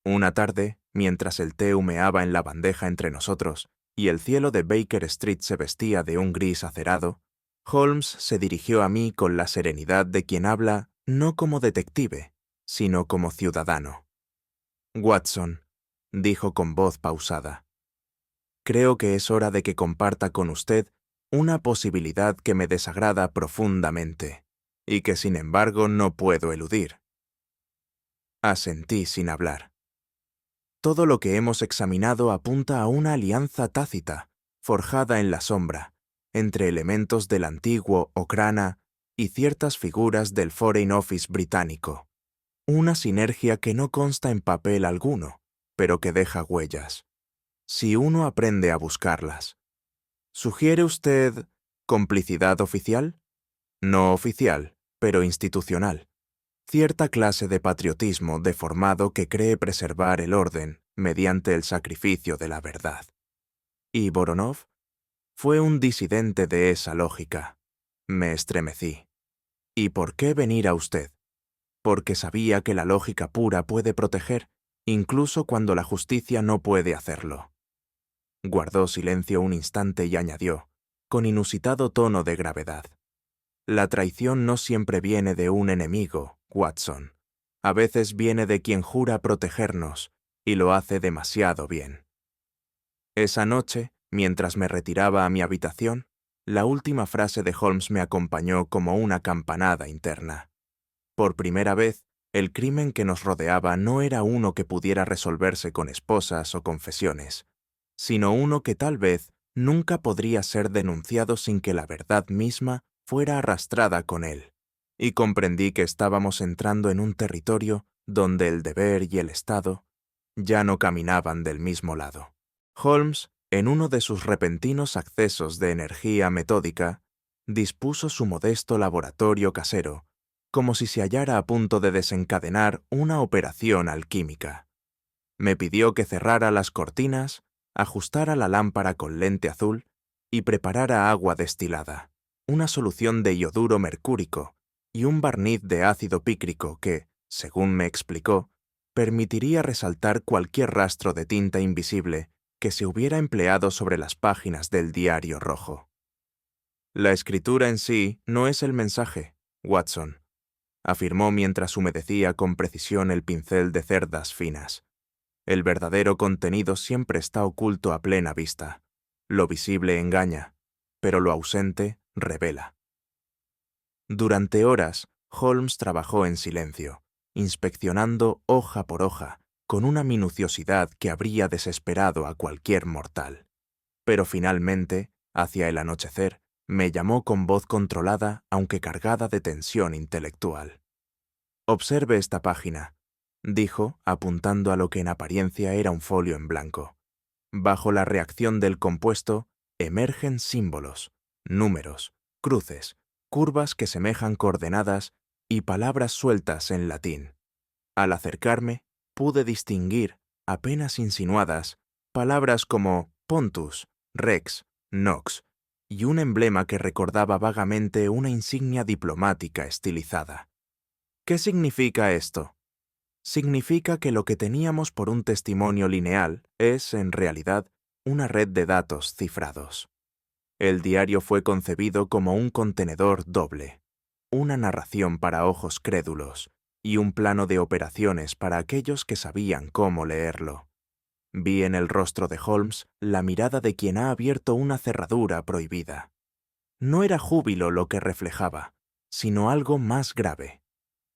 Una tarde, mientras el té humeaba en la bandeja entre nosotros, y el cielo de Baker Street se vestía de un gris acerado, Holmes se dirigió a mí con la serenidad de quien habla no como detective, sino como ciudadano. «Watson», dijo con voz pausada, «creo que es hora de que comparta con usted una posibilidad que me desagrada profundamente y que sin embargo no puedo eludir». Asentí sin hablar. Todo lo que hemos examinado apunta a una alianza tácita, forjada en la sombra, entre elementos del antiguo Okrana y ciertas figuras del Foreign Office británico. Una sinergia que no consta en papel alguno, pero que deja huellas, si uno aprende a buscarlas. ¿Sugiere usted complicidad oficial? No oficial, pero institucional. Cierta clase de patriotismo deformado que cree preservar el orden mediante el sacrificio de la verdad. ¿Y Voronov? Fue un disidente de esa lógica. Me estremecí. ¿Y por qué venir a usted? Porque sabía que la lógica pura puede proteger, incluso cuando la justicia no puede hacerlo. Guardó silencio un instante y añadió, con inusitado tono de gravedad: «La traición no siempre viene de un enemigo, Watson. A veces viene de quien jura protegernos, y lo hace demasiado bien». Esa noche, mientras me retiraba a mi habitación, la última frase de Holmes me acompañó como una campanada interna. Por primera vez, el crimen que nos rodeaba no era uno que pudiera resolverse con esposas o confesiones, sino uno que tal vez nunca podría ser denunciado sin que la verdad misma fuera arrastrada con él, y comprendí que estábamos entrando en un territorio donde el deber y el Estado ya no caminaban del mismo lado. Holmes, en uno de sus repentinos accesos de energía metódica, dispuso su modesto laboratorio casero, como si se hallara a punto de desencadenar una operación alquímica. Me pidió que cerrara las cortinas, ajustara la lámpara con lente azul y preparara agua destilada, una solución de ioduro mercúrico y un barniz de ácido pícrico que, según me explicó, permitiría resaltar cualquier rastro de tinta invisible que se hubiera empleado sobre las páginas del diario rojo. «La escritura en sí no es el mensaje, Watson», afirmó mientras humedecía con precisión el pincel de cerdas finas. «El verdadero contenido siempre está oculto a plena vista. Lo visible engaña, pero lo ausente revela». Durante horas, Holmes trabajó en silencio, inspeccionando hoja por hoja, con una minuciosidad que habría desesperado a cualquier mortal. Pero finalmente, hacia el anochecer, me llamó con voz controlada, aunque cargada de tensión intelectual. «Observe esta página», dijo, apuntando a lo que en apariencia era un folio en blanco. «Bajo la reacción del compuesto, emergen símbolos, números, cruces, curvas que semejan coordenadas y palabras sueltas en latín. Al acercarme, pude distinguir, apenas insinuadas, palabras como Pontus, Rex, Nox, y un emblema que recordaba vagamente una insignia diplomática estilizada. ¿Qué significa esto? Significa que lo que teníamos por un testimonio lineal es, en realidad, una red de datos cifrados. El diario fue concebido como un contenedor doble, una narración para ojos crédulos y un plano de operaciones para aquellos que sabían cómo leerlo. Vi en el rostro de Holmes la mirada de quien ha abierto una cerradura prohibida. No era júbilo lo que reflejaba, sino algo más grave: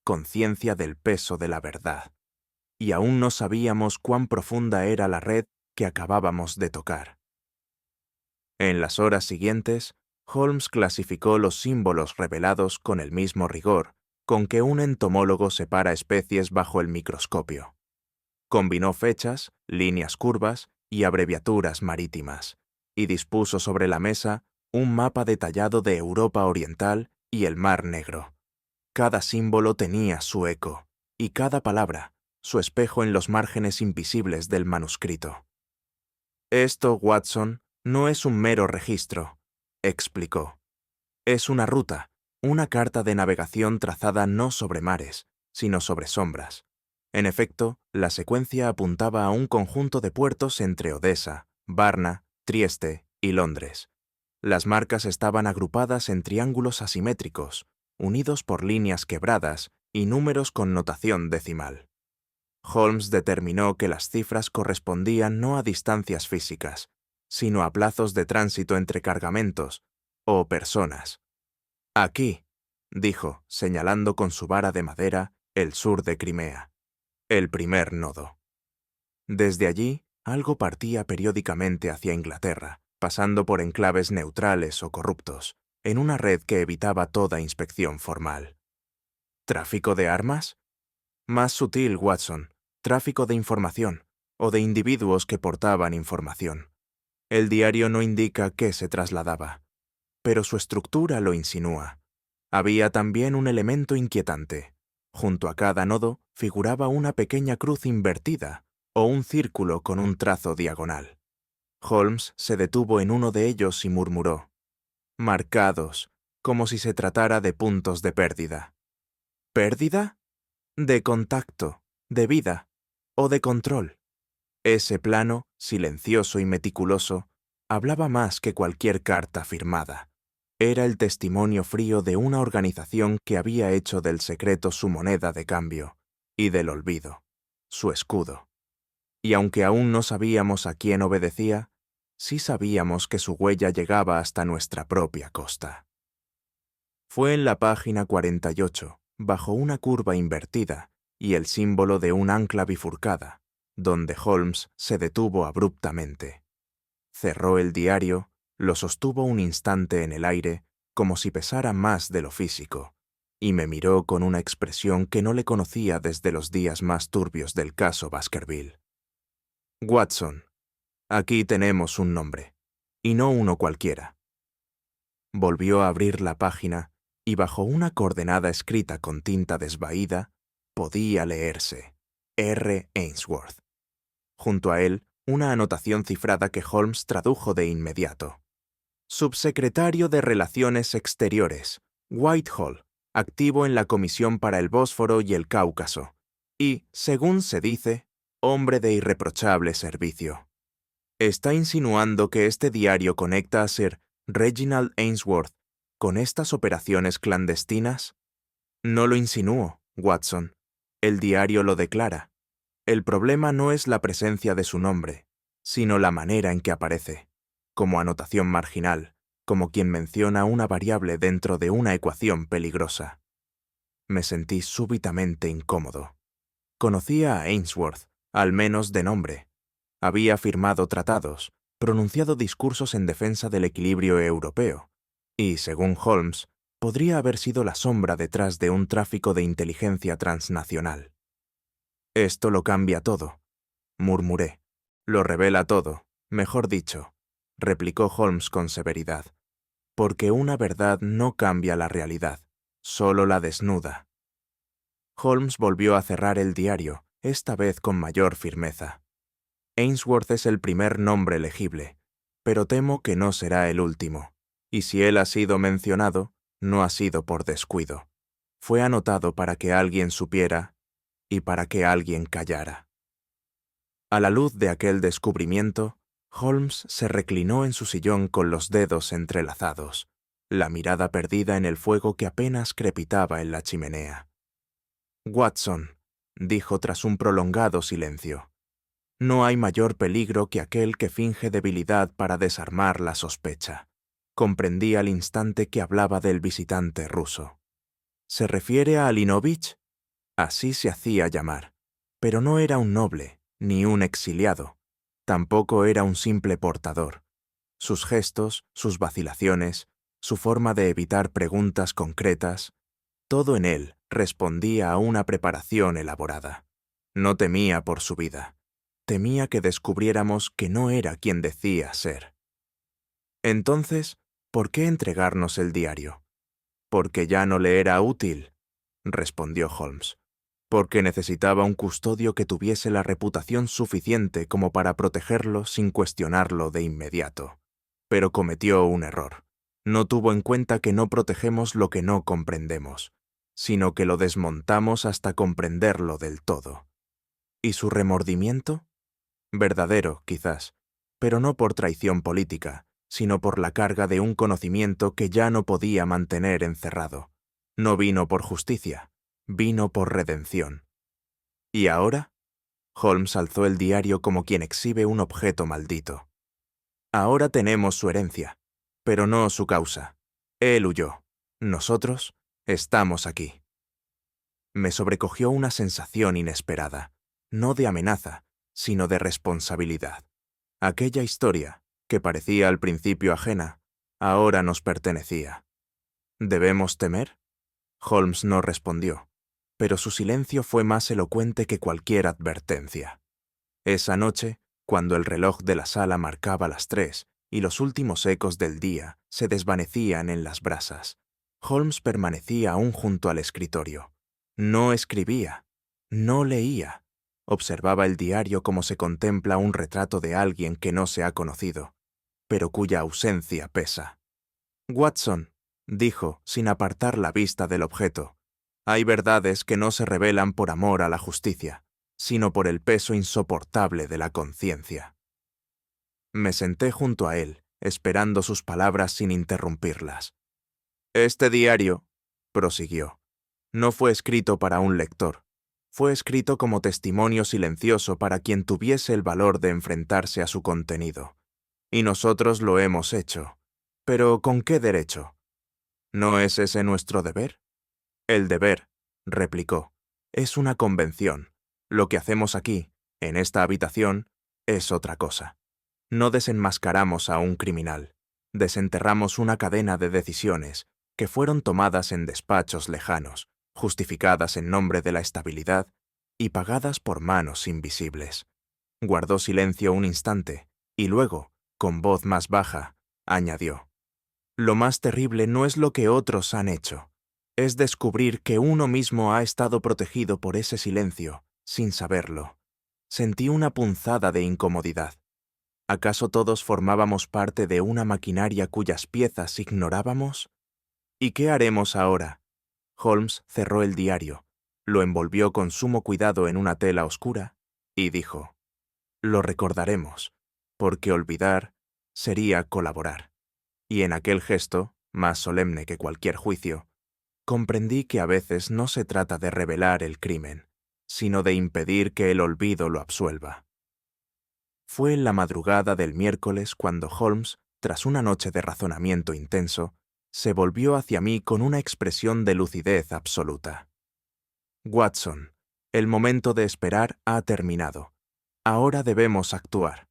conciencia del peso de la verdad. Y aún no sabíamos cuán profunda era la red que acabábamos de tocar. En las horas siguientes, Holmes clasificó los símbolos revelados con el mismo rigor con que un entomólogo separa especies bajo el microscopio. Combinó fechas, líneas curvas y abreviaturas marítimas, y dispuso sobre la mesa un mapa detallado de Europa Oriental y el Mar Negro. Cada símbolo tenía su eco, y cada palabra, su espejo en los márgenes invisibles del manuscrito. «Esto, Watson, no es un mero registro», explicó. «Es una ruta, una carta de navegación trazada no sobre mares, sino sobre sombras. En efecto, la secuencia apuntaba a un conjunto de puertos entre Odessa, Varna Trieste y Londres. Las marcas estaban agrupadas en triángulos asimétricos, unidos por líneas quebradas y números con notación decimal. Holmes determinó que las cifras correspondían no a distancias físicas, sino a plazos de tránsito entre cargamentos o personas. Aquí, dijo, señalando con su vara de madera el sur de Crimea, el primer nodo. Desde allí, algo partía periódicamente hacia Inglaterra, pasando por enclaves neutrales o corruptos, en una red que evitaba toda inspección formal. ¿Tráfico de armas? Más sutil, Watson, tráfico de información, o de individuos que portaban información. El diario no indica qué se trasladaba, pero su estructura lo insinúa. Había también un elemento inquietante. Junto a cada nodo figuraba una pequeña cruz invertida o un círculo con un trazo diagonal. Holmes se detuvo en uno de ellos y murmuró: marcados, como si se tratara de puntos de pérdida. ¿Pérdida? De contacto, de vida o de control. Ese plano, silencioso y meticuloso, hablaba más que cualquier carta firmada. Era el testimonio frío de una organización que había hecho del secreto su moneda de cambio y del olvido su escudo. Y aunque aún no sabíamos a quién obedecía, sí sabíamos que su huella llegaba hasta nuestra propia costa. Fue en la página 48, bajo una curva invertida y el símbolo de un ancla bifurcada, donde Holmes se detuvo abruptamente. Cerró el diario, lo sostuvo un instante en el aire, como si pesara más de lo físico, y me miró con una expresión que no le conocía desde los días más turbios del caso Baskerville. Watson, aquí tenemos un nombre, y no uno cualquiera. Volvió a abrir la página, y bajo una coordenada escrita con tinta desvaída, podía leerse: R. Ainsworth. Junto a él, una anotación cifrada que Holmes tradujo de inmediato. Subsecretario de Relaciones Exteriores, Whitehall, activo en la Comisión para el Bósforo y el Cáucaso, y, según se dice, hombre de irreprochable servicio. ¿Está insinuando que este diario conecta a Sir Reginald Ainsworth con estas operaciones clandestinas? No lo insinúo, Watson. El diario lo declara. El problema no es la presencia de su nombre, sino la manera en que aparece, como anotación marginal, como quien menciona una variable dentro de una ecuación peligrosa. Me sentí súbitamente incómodo. Conocía a Ainsworth, al menos de nombre. Había firmado tratados, pronunciado discursos en defensa del equilibrio europeo, y, según Holmes, podría haber sido la sombra detrás de un tráfico de inteligencia transnacional. Esto lo cambia todo, murmuré. Lo revela todo, mejor dicho, replicó Holmes con severidad, porque una verdad no cambia la realidad, solo la desnuda. Holmes volvió a cerrar el diario, esta vez con mayor firmeza. Ainsworth es el primer nombre legible, pero temo que no será el último, y si él ha sido mencionado, no ha sido por descuido. Fue anotado para que alguien supiera y para que alguien callara. A la luz de aquel descubrimiento, Holmes se reclinó en su sillón con los dedos entrelazados, la mirada perdida en el fuego que apenas crepitaba en la chimenea. Watson, dijo tras un prolongado silencio, no hay mayor peligro que aquel que finge debilidad para desarmar la sospecha. Comprendí al instante que hablaba del visitante ruso. ¿Se refiere a Alinovich? Así se hacía llamar, pero no era un noble, ni un exiliado. Tampoco era un simple portador. Sus gestos, sus vacilaciones, su forma de evitar preguntas concretas, todo en él respondía a una preparación elaborada. No temía por su vida. Temía que descubriéramos que no era quien decía ser. Entonces, ¿por qué entregarnos el diario? Porque ya no le era útil, respondió Holmes. Porque necesitaba un custodio que tuviese la reputación suficiente como para protegerlo sin cuestionarlo de inmediato. Pero cometió un error. No tuvo en cuenta que no protegemos lo que no comprendemos, sino que lo desmontamos hasta comprenderlo del todo. ¿Y su remordimiento? Verdadero, quizás, pero no por traición política, sino por la carga de un conocimiento que ya no podía mantener encerrado. No vino por justicia, vino por redención. ¿Y ahora? Holmes alzó el diario como quien exhibe un objeto maldito. Ahora tenemos su herencia, pero no su causa. Él huyó. Nosotros estamos aquí. Me sobrecogió una sensación inesperada, no de amenaza, sino de responsabilidad. Aquella historia, que parecía al principio ajena, ahora nos pertenecía. ¿Debemos temer? Holmes no respondió, pero su silencio fue más elocuente que cualquier advertencia. Esa noche, cuando el reloj de la sala marcaba las 3 y los últimos ecos del día se desvanecían en las brasas, Holmes permanecía aún junto al escritorio. No escribía, no leía. Observaba el diario como se contempla un retrato de alguien que no se ha conocido, pero cuya ausencia pesa. «Watson», dijo, sin apartar la vista del objeto, «hay verdades que no se revelan por amor a la justicia, sino por el peso insoportable de la conciencia». Me senté junto a él, esperando sus palabras sin interrumpirlas. «Este diario», prosiguió, «no fue escrito para un lector. Fue escrito como testimonio silencioso para quien tuviese el valor de enfrentarse a su contenido. Y nosotros lo hemos hecho. ¿Pero con qué derecho? ¿No es ese nuestro deber?» «El deber», replicó, «es una convención. Lo que hacemos aquí, en esta habitación, es otra cosa. No desenmascaramos a un criminal. Desenterramos una cadena de decisiones que fueron tomadas en despachos lejanos, justificadas en nombre de la estabilidad y pagadas por manos invisibles». Guardó silencio un instante y luego, con voz más baja, añadió: «Lo más terrible no es lo que otros han hecho, es descubrir que uno mismo ha estado protegido por ese silencio, sin saberlo». Sentí una punzada de incomodidad. ¿Acaso todos formábamos parte de una maquinaria cuyas piezas ignorábamos? ¿Y qué haremos ahora? Holmes cerró el diario, lo envolvió con sumo cuidado en una tela oscura y dijo: «Lo recordaremos, porque olvidar sería colaborar». Y en aquel gesto, más solemne que cualquier juicio, comprendí que a veces no se trata de revelar el crimen, sino de impedir que el olvido lo absuelva. Fue en la madrugada del miércoles cuando Holmes, tras una noche de razonamiento intenso, se volvió hacia mí con una expresión de lucidez absoluta. «Watson, el momento de esperar ha terminado. Ahora debemos actuar».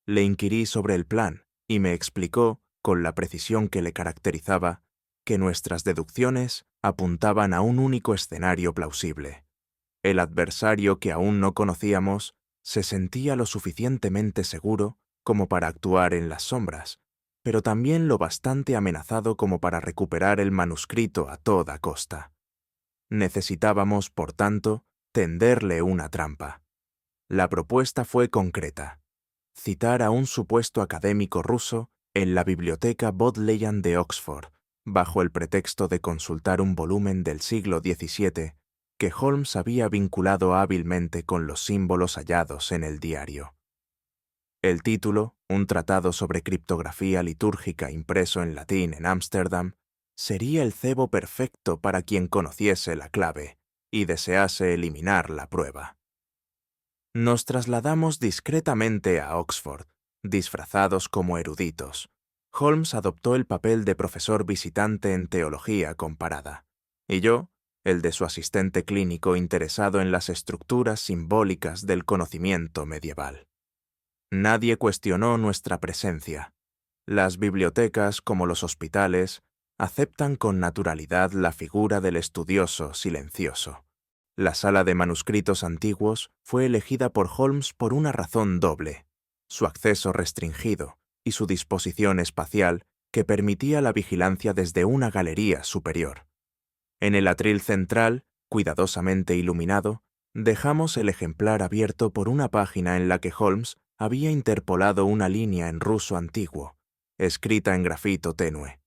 Le inquirí sobre el plan y me explicó, con la precisión que le caracterizaba, que nuestras deducciones apuntaban a un único escenario plausible. El adversario que aún no conocíamos se sentía lo suficientemente seguro como para actuar en las sombras, pero también lo bastante amenazado como para recuperar el manuscrito a toda costa. Necesitábamos, por tanto, tenderle una trampa. La propuesta fue concreta: citar a un supuesto académico ruso en la biblioteca Bodleian de Oxford, bajo el pretexto de consultar un volumen del siglo XVII que Holmes había vinculado hábilmente con los símbolos hallados en el diario. El título, un tratado sobre criptografía litúrgica impreso en latín en Ámsterdam, sería el cebo perfecto para quien conociese la clave y desease eliminar la prueba. Nos trasladamos discretamente a Oxford, disfrazados como eruditos. Holmes adoptó el papel de profesor visitante en teología comparada, y yo, el de su asistente clínico interesado en las estructuras simbólicas del conocimiento medieval. Nadie cuestionó nuestra presencia. Las bibliotecas, como los hospitales, aceptan con naturalidad la figura del estudioso silencioso. La sala de manuscritos antiguos fue elegida por Holmes por una razón doble: su acceso restringido y su disposición espacial que permitía la vigilancia desde una galería superior. En el atril central, cuidadosamente iluminado, dejamos el ejemplar abierto por una página en la que Holmes había interpolado una línea en ruso antiguo, escrita en grafito tenue.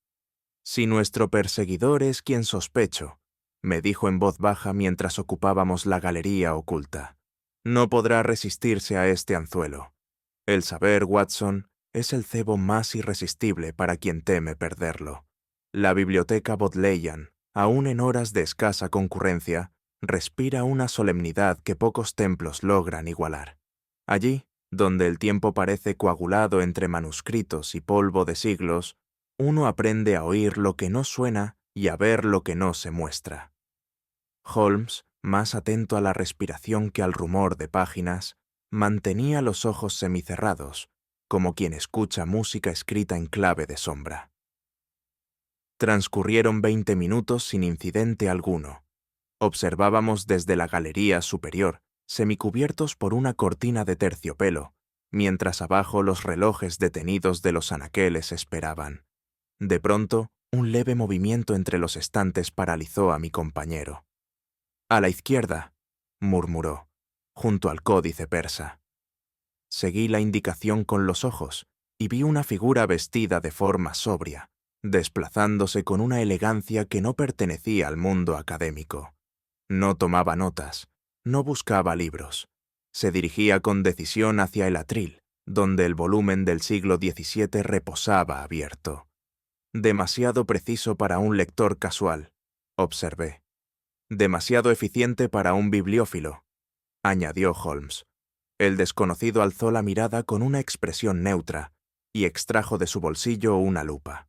«Si nuestro perseguidor es quien sospecho», me dijo en voz baja mientras ocupábamos la galería oculta, «no podrá resistirse a este anzuelo. El saber, Watson, es el cebo más irresistible para quien teme perderlo. La biblioteca Bodleian, aun en horas de escasa concurrencia, respira una solemnidad que pocos templos logran igualar. Allí, donde el tiempo parece coagulado entre manuscritos y polvo de siglos, uno aprende a oír lo que no suena y a ver lo que no se muestra. Holmes, más atento a la respiración que al rumor de páginas, mantenía los ojos semicerrados, como quien escucha música escrita en clave de sombra. Transcurrieron 20 minutos sin incidente alguno. Observábamos desde la galería superior, semicubiertos por una cortina de terciopelo, mientras abajo los relojes detenidos de los anaqueles esperaban. De pronto, un leve movimiento entre los estantes paralizó a mi compañero. «A la izquierda», murmuró, junto al códice persa. Seguí la indicación con los ojos y vi una figura vestida de forma sobria, desplazándose con una elegancia que no pertenecía al mundo académico. No tomaba notas, no buscaba libros. Se dirigía con decisión hacia el atril, donde el volumen del siglo XVII reposaba abierto. «Demasiado preciso para un lector casual», observé. «Demasiado eficiente para un bibliófilo», añadió Holmes. El desconocido alzó la mirada con una expresión neutra y extrajo de su bolsillo una lupa.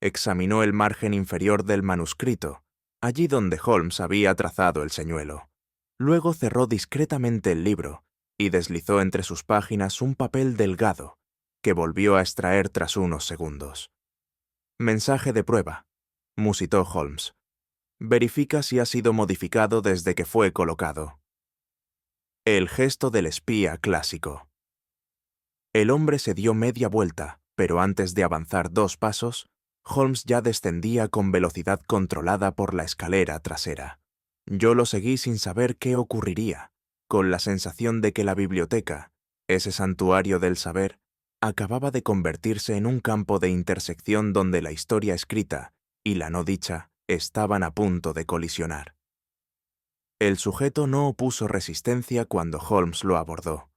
Examinó el margen inferior del manuscrito, allí donde Holmes había trazado el señuelo. Luego cerró discretamente el libro y deslizó entre sus páginas un papel delgado, que volvió a extraer tras unos segundos. «Mensaje de prueba», musitó Holmes. «Verifica si ha sido modificado desde que fue colocado». El gesto del espía clásico. El hombre se dio media vuelta, pero antes de avanzar 2 pasos, Holmes ya descendía con velocidad controlada por la escalera trasera. Yo lo seguí sin saber qué ocurriría, con la sensación de que la biblioteca, ese santuario del saber, acababa de convertirse en un campo de intersección donde la historia escrita y la no dicha estaban a punto de colisionar. El sujeto no opuso resistencia cuando Holmes lo abordó.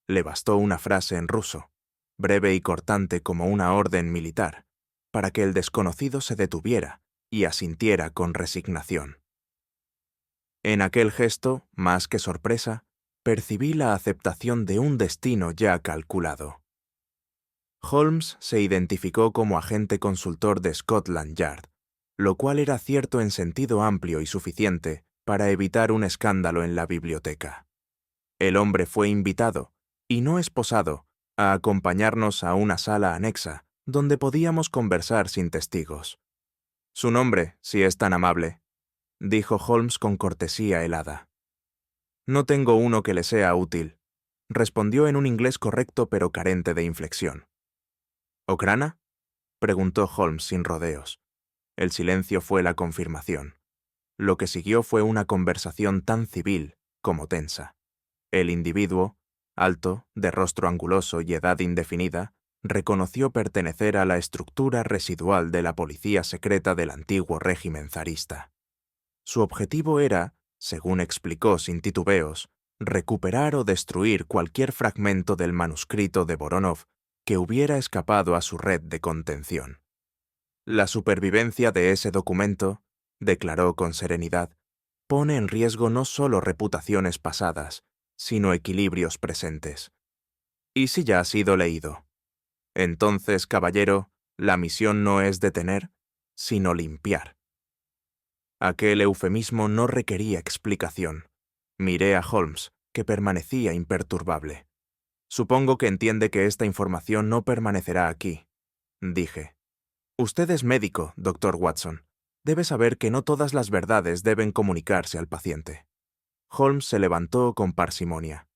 Le bastó una frase en ruso, breve y cortante como una orden militar, para que el desconocido se detuviera y asintiera con resignación. En aquel gesto, más que sorpresa, percibí la aceptación de un destino ya calculado. Holmes se identificó como agente consultor de Scotland Yard, lo cual era cierto en sentido amplio y suficiente para evitar un escándalo en la biblioteca. El hombre fue invitado, y no esposado, a acompañarnos a una sala anexa, donde podíamos conversar sin testigos. «Su nombre, si es tan amable», dijo Holmes con cortesía helada. «No tengo uno que le sea útil», respondió en un inglés correcto pero carente de inflexión. «¿Okrana?», preguntó Holmes sin rodeos. El silencio fue la confirmación. Lo que siguió fue una conversación tan civil como tensa. El individuo, alto, de rostro anguloso y edad indefinida, reconoció pertenecer a la estructura residual de la policía secreta del antiguo régimen zarista. Su objetivo era, según explicó sin titubeos, recuperar o destruir cualquier fragmento del manuscrito de Voronov que hubiera escapado a su red de contención. «La supervivencia de ese documento», declaró con serenidad, «pone en riesgo no solo reputaciones pasadas, sino equilibrios presentes. ¿Y si ya ha sido leído? Entonces, caballero, la misión no es detener, sino limpiar». Aquel eufemismo no requería explicación. Miré a Holmes, que permanecía imperturbable. «Supongo que entiende que esta información no permanecerá aquí», dije. «Usted es médico, doctor Watson. Debe saber que no todas las verdades deben comunicarse al paciente». Holmes se levantó con parsimonia.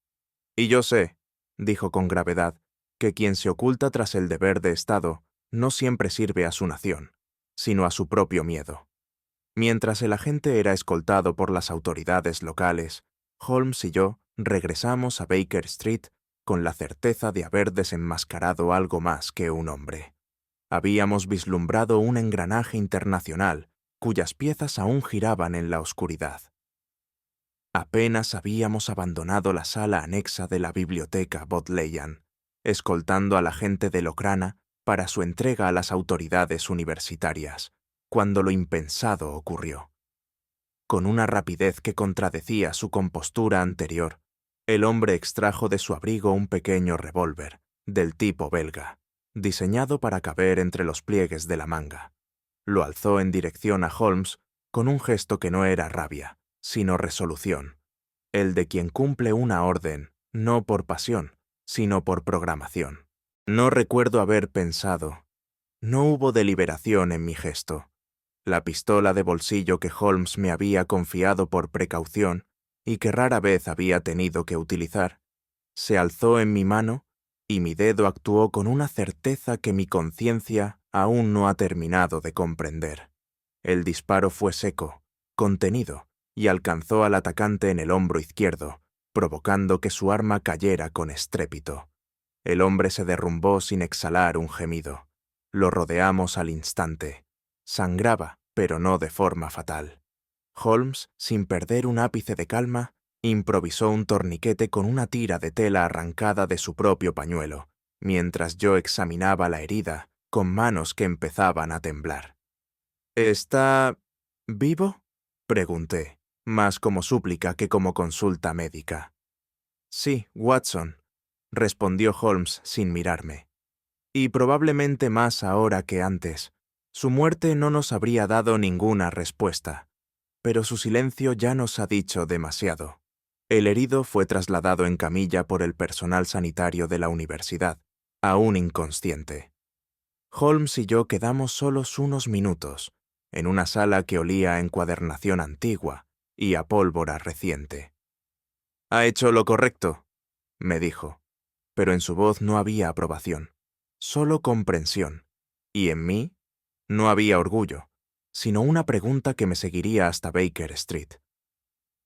«Y yo sé», dijo con gravedad, «que quien se oculta tras el deber de Estado no siempre sirve a su nación, sino a su propio miedo». Mientras el agente era escoltado por las autoridades locales, Holmes y yo regresamos a Baker Street con la certeza de haber desenmascarado algo más que un hombre. Habíamos vislumbrado un engranaje internacional cuyas piezas aún giraban en la oscuridad. Apenas habíamos abandonado la sala anexa de la biblioteca Bodleian, escoltando al agente de Locrana para su entrega a las autoridades universitarias, cuando lo impensado ocurrió. Con una rapidez que contradecía su compostura anterior, el hombre extrajo de su abrigo un pequeño revólver, del tipo belga, diseñado para caber entre los pliegues de la manga. Lo alzó en dirección a Holmes con un gesto que no era rabia, sino resolución, el de quien cumple una orden, no por pasión, sino por programación. No recuerdo haber pensado. No hubo deliberación en mi gesto. La pistola de bolsillo que Holmes me había confiado por precaución y que rara vez había tenido que utilizar, se alzó en mi mano y mi dedo actuó con una certeza que mi conciencia aún no ha terminado de comprender. El disparo fue seco, contenido, y alcanzó al atacante en el hombro izquierdo, provocando que su arma cayera con estrépito. El hombre se derrumbó sin exhalar un gemido. Lo rodeamos al instante. Sangraba, pero no de forma fatal. Holmes, sin perder un ápice de calma, improvisó un torniquete con una tira de tela arrancada de su propio pañuelo, mientras yo examinaba la herida con manos que empezaban a temblar. ¿Está vivo?, pregunté, más como súplica que como consulta médica. Sí, Watson, respondió Holmes sin mirarme. Y probablemente más ahora que antes. Su muerte no nos habría dado ninguna respuesta, pero su silencio ya nos ha dicho demasiado. El herido fue trasladado en camilla por el personal sanitario de la universidad, aún inconsciente. Holmes y yo quedamos solos unos minutos, en una sala que olía a encuadernación antigua y a pólvora reciente. «Ha hecho lo correcto», me dijo, pero en su voz no había aprobación, solo comprensión, y en mí no había orgullo, sino una pregunta que me seguiría hasta Baker Street.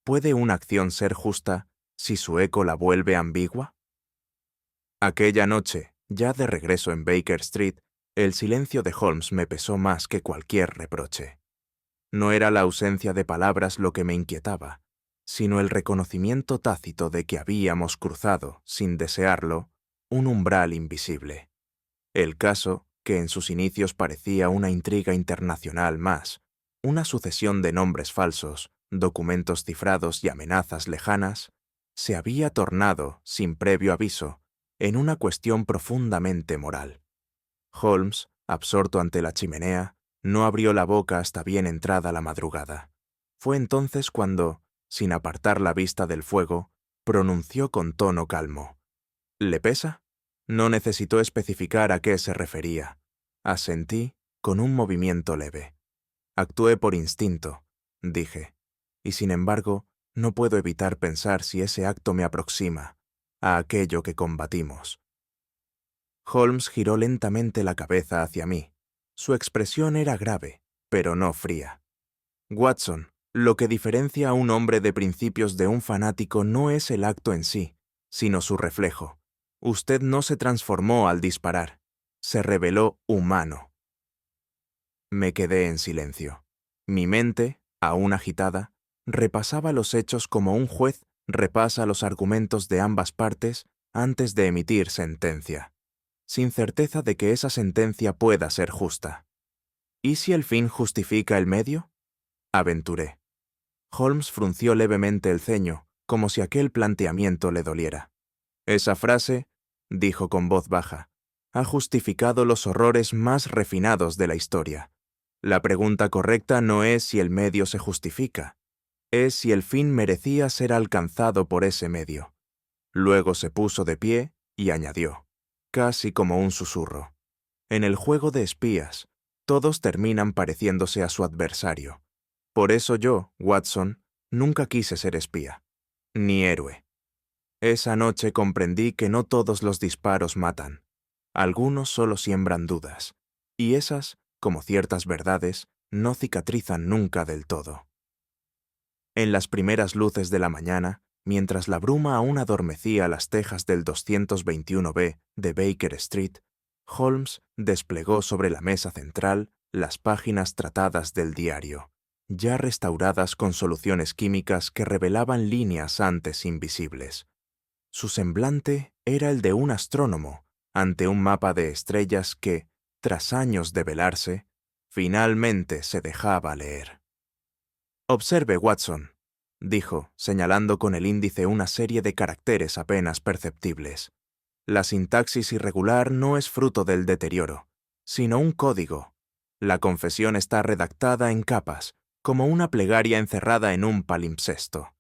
¿Puede una acción ser justa si su eco la vuelve ambigua? Aquella noche, ya de regreso en Baker Street, el silencio de Holmes me pesó más que cualquier reproche. No era la ausencia de palabras lo que me inquietaba, sino el reconocimiento tácito de que habíamos cruzado, sin desearlo, un umbral invisible. El caso, que en sus inicios parecía una intriga internacional más, una sucesión de nombres falsos, documentos cifrados y amenazas lejanas, se había tornado, sin previo aviso, en una cuestión profundamente moral. Holmes, absorto ante la chimenea, no abrió la boca hasta bien entrada la madrugada. Fue entonces cuando, sin apartar la vista del fuego, pronunció con tono calmo: «¿Le pesa?». No necesitó especificar a qué se refería. Asentí con un movimiento leve. «Actué por instinto», dije, «y sin embargo, no puedo evitar pensar si ese acto me aproxima a aquello que combatimos». Holmes giró lentamente la cabeza hacia mí. Su expresión era grave, pero no fría. «Watson, lo que diferencia a un hombre de principios de un fanático no es el acto en sí, sino su reflejo. Usted no se transformó al disparar. Se reveló humano». Me quedé en silencio. Mi mente, aún agitada, repasaba los hechos como un juez repasa los argumentos de ambas partes antes de emitir sentencia, sin certeza de que esa sentencia pueda ser justa. ¿Y si el fin justifica el medio?, aventuré. Holmes frunció levemente el ceño, como si aquel planteamiento le doliera. «Esa frase», dijo con voz baja, «ha justificado los horrores más refinados de la historia. La pregunta correcta no es si el medio se justifica, es si el fin merecía ser alcanzado por ese medio». Luego se puso de pie y añadió, casi como un susurro: «En el juego de espías, todos terminan pareciéndose a su adversario. Por eso yo, Watson, nunca quise ser espía, ni héroe. Esa noche comprendí que no todos los disparos matan. Algunos solo siembran dudas, y esas, como ciertas verdades, no cicatrizan nunca del todo». En las primeras luces de la mañana, mientras la bruma aún adormecía las tejas del 221B de Baker Street, Holmes desplegó sobre la mesa central las páginas tratadas del diario, ya restauradas con soluciones químicas que revelaban líneas antes invisibles. Su semblante era el de un astrónomo ante un mapa de estrellas que, tras años de velarse, finalmente se dejaba leer. «Observe, Watson», dijo, señalando con el índice una serie de caracteres apenas perceptibles. «La sintaxis irregular no es fruto del deterioro, sino un código. La confesión está redactada en capas, como una plegaria encerrada en un palimpsesto».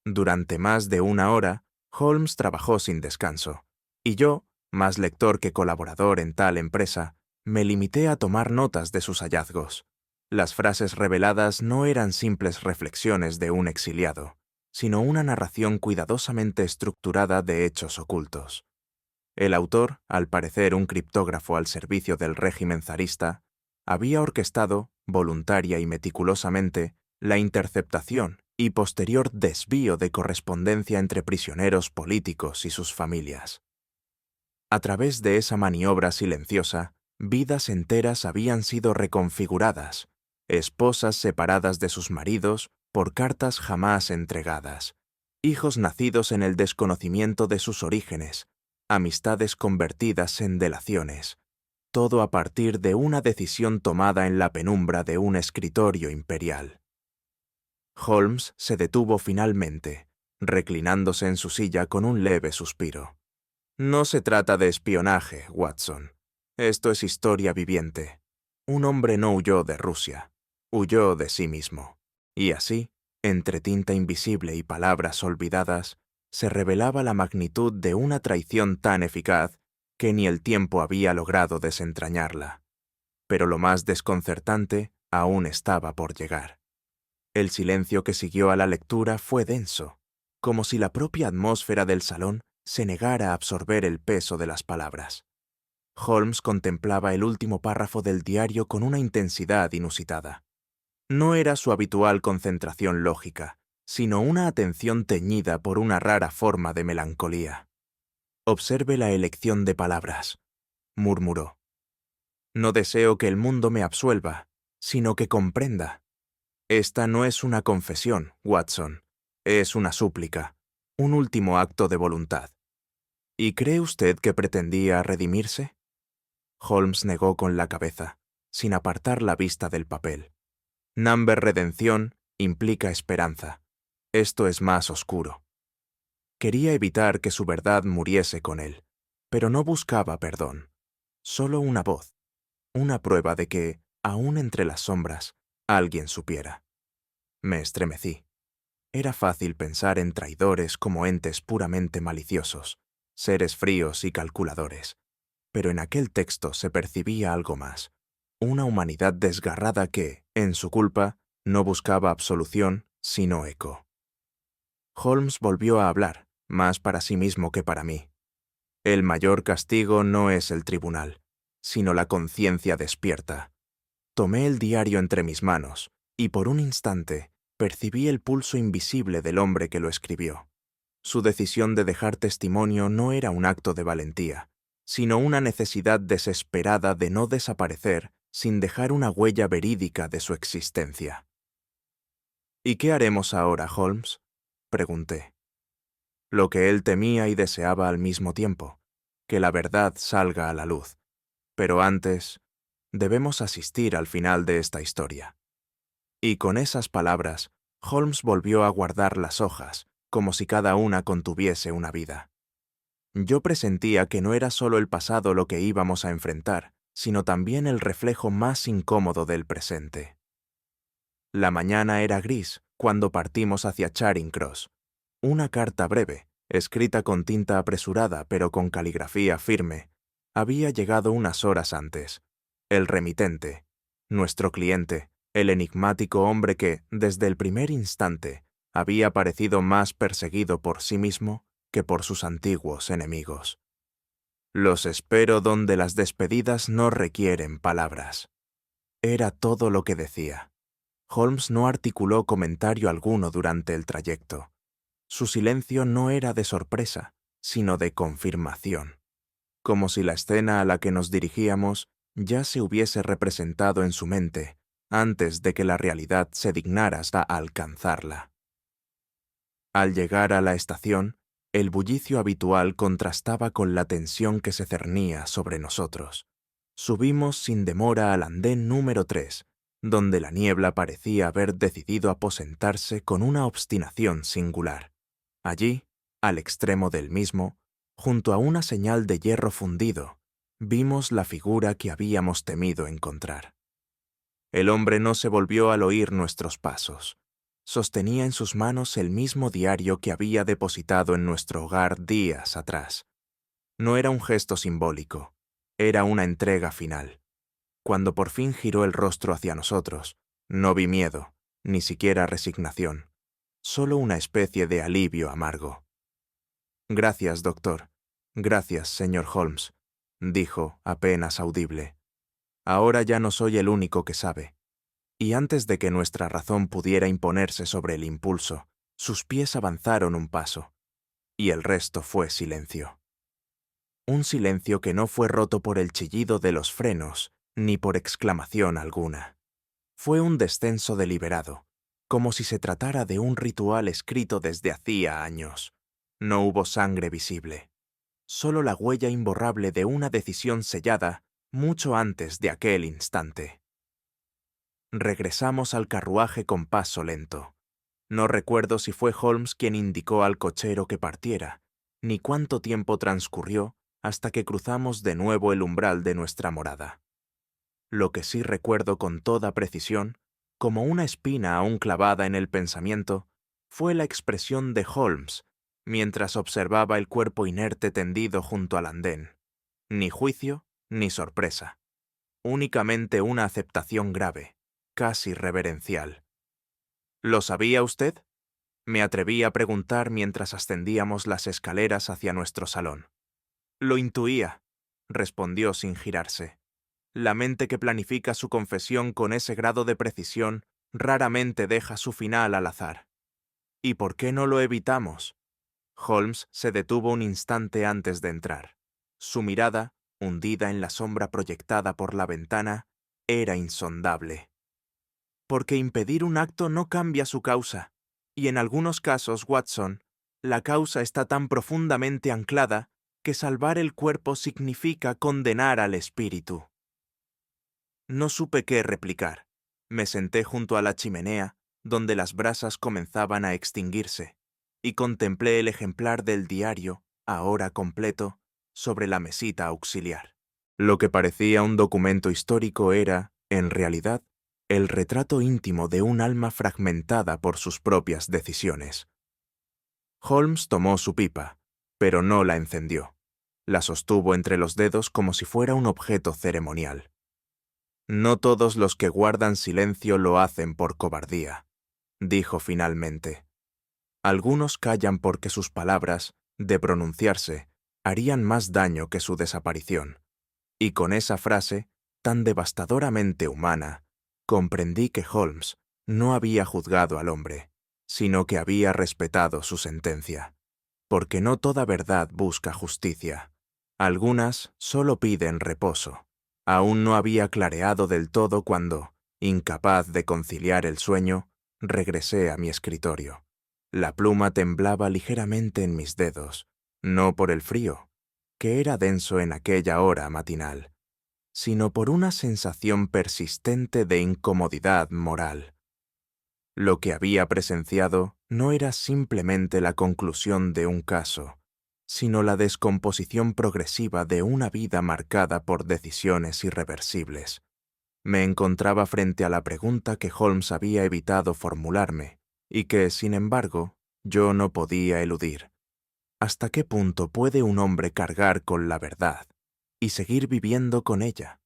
Durante más de una hora, Holmes trabajó sin descanso, y yo, más lector que colaborador en tal empresa, me limité a tomar notas de sus hallazgos. Las frases reveladas no eran simples reflexiones de un exiliado, sino una narración cuidadosamente estructurada de hechos ocultos. El autor, al parecer un criptógrafo al servicio del régimen zarista, había orquestado, voluntaria y meticulosamente, la interceptación y posterior desvío de correspondencia entre prisioneros políticos y sus familias. A través de esa maniobra silenciosa, vidas enteras habían sido reconfiguradas, esposas separadas de sus maridos por cartas jamás entregadas, hijos nacidos en el desconocimiento de sus orígenes, amistades convertidas en delaciones, todo a partir de una decisión tomada en la penumbra de un escritorio imperial. Holmes se detuvo finalmente, reclinándose en su silla con un leve suspiro. «No se trata de espionaje, Watson. Esto es historia viviente. Un hombre no huyó de Rusia, huyó de sí mismo. Y así, entre tinta invisible y palabras olvidadas, se revelaba la magnitud de una traición tan eficaz que ni el tiempo había logrado desentrañarla. Pero lo más desconcertante aún estaba por llegar. El silencio que siguió a la lectura fue denso, como si la propia atmósfera del salón se negara a absorber el peso de las palabras. Holmes contemplaba el último párrafo del diario con una intensidad inusitada. No era su habitual concentración lógica, sino una atención teñida por una rara forma de melancolía. «Observe la elección de palabras», murmuró. «No deseo que el mundo me absuelva, sino que comprenda. Esta no es una confesión, Watson, es una súplica, un último acto de voluntad. ¿Y cree usted que pretendía redimirse?» Holmes negó con la cabeza, sin apartar la vista del papel. «Number redención implica esperanza. Esto es más oscuro». Quería evitar que su verdad muriese con él, pero no buscaba perdón. Solo una voz, una prueba de que, aún entre las sombras, alguien supiera. Me estremecí. Era fácil pensar en traidores como entes puramente maliciosos, seres fríos y calculadores. Pero en aquel texto se percibía algo más, una humanidad desgarrada que, en su culpa, no buscaba absolución, sino eco. Holmes volvió a hablar, más para sí mismo que para mí. «El mayor castigo no es el tribunal, sino la conciencia despierta». Tomé el diario entre mis manos, y por un instante percibí el pulso invisible del hombre que lo escribió. Su decisión de dejar testimonio no era un acto de valentía, sino una necesidad desesperada de no desaparecer sin dejar una huella verídica de su existencia. «¿Y qué haremos ahora, Holmes?», pregunté. Lo que él temía y deseaba al mismo tiempo, que la verdad salga a la luz. Pero antes, debemos asistir al final de esta historia. Y con esas palabras, Holmes volvió a guardar las hojas, como si cada una contuviese una vida. Yo presentía que no era solo el pasado lo que íbamos a enfrentar, sino también el reflejo más incómodo del presente. La mañana era gris cuando partimos hacia Charing Cross. Una carta breve, escrita con tinta apresurada pero con caligrafía firme, había llegado unas horas antes. El remitente, nuestro cliente, el enigmático hombre que, desde el primer instante, había parecido más perseguido por sí mismo que por sus antiguos enemigos. «Los espero donde las despedidas no requieren palabras». Era todo lo que decía. Holmes no articuló comentario alguno durante el trayecto. Su silencio no era de sorpresa, sino de confirmación, como si la escena a la que nos dirigíamos ya se hubiese representado en su mente antes de que la realidad se dignara hasta alcanzarla. Al llegar a la estación, El bullicio habitual contrastaba con la tensión que se cernía sobre nosotros. Subimos sin demora al andén número 3, donde la niebla parecía haber decidido aposentarse con una obstinación singular. Allí, al extremo del mismo, junto a una señal de hierro fundido, vimos la figura que habíamos temido encontrar. El hombre no se volvió al oír nuestros pasos. Sostenía en sus manos el mismo diario que había depositado en nuestro hogar días atrás. No era un gesto simbólico, era una entrega final. Cuando por fin giró el rostro hacia nosotros, no vi miedo, ni siquiera resignación, solo una especie de alivio amargo. «Gracias, doctor. Gracias, señor Holmes», dijo, apenas audible. «Ahora ya no soy el único que sabe». Y antes de que nuestra razón pudiera imponerse sobre el impulso, sus pies avanzaron un paso, y el resto fue silencio. Un silencio que no fue roto por el chillido de los frenos, ni por exclamación alguna. Fue un descenso deliberado, como si se tratara de un ritual escrito desde hacía años. No hubo sangre visible, solo la huella imborrable de una decisión sellada mucho antes de aquel instante. Regresamos al carruaje con paso lento. No recuerdo si fue Holmes quien indicó al cochero que partiera, ni cuánto tiempo transcurrió hasta que cruzamos de nuevo el umbral de nuestra morada. Lo que sí recuerdo con toda precisión, como una espina aún clavada en el pensamiento, fue la expresión de Holmes mientras observaba el cuerpo inerte tendido junto al andén. Ni juicio ni sorpresa. Únicamente una aceptación grave, casi reverencial. «¿Lo sabía usted?», me atreví a preguntar mientras ascendíamos las escaleras hacia nuestro salón. «Lo intuía», respondió sin girarse. «La mente que planifica su confesión con ese grado de precisión raramente deja su final al azar». «¿Y por qué no lo evitamos?». Holmes se detuvo un instante antes de entrar. Su mirada, hundida en la sombra proyectada por la ventana, era insondable. «Porque impedir un acto no cambia su causa, y en algunos casos, Watson, la causa está tan profundamente anclada que salvar el cuerpo significa condenar al espíritu». No supe qué replicar. Me senté junto a la chimenea, donde las brasas comenzaban a extinguirse, y contemplé el ejemplar del diario, ahora completo, sobre la mesita auxiliar. Lo que parecía un documento histórico era, en realidad, el retrato íntimo de un alma fragmentada por sus propias decisiones. Holmes tomó su pipa, pero no la encendió. La sostuvo entre los dedos como si fuera un objeto ceremonial. «No todos los que guardan silencio lo hacen por cobardía», dijo finalmente. «Algunos callan porque sus palabras, de pronunciarse, harían más daño que su desaparición». Y con esa frase, tan devastadoramente humana, comprendí que Holmes no había juzgado al hombre, sino que había respetado su sentencia. Porque no toda verdad busca justicia. Algunas solo piden reposo. Aún no había clareado del todo cuando, incapaz de conciliar el sueño, regresé a mi escritorio. La pluma temblaba ligeramente en mis dedos, no por el frío, que era denso en aquella hora matinal, sino por una sensación persistente de incomodidad moral. Lo que había presenciado no era simplemente la conclusión de un caso, sino la descomposición progresiva de una vida marcada por decisiones irreversibles. Me encontraba frente a la pregunta que Holmes había evitado formularme, y que, sin embargo, yo no podía eludir. ¿Hasta qué punto puede un hombre cargar con la verdad y seguir viviendo con ella?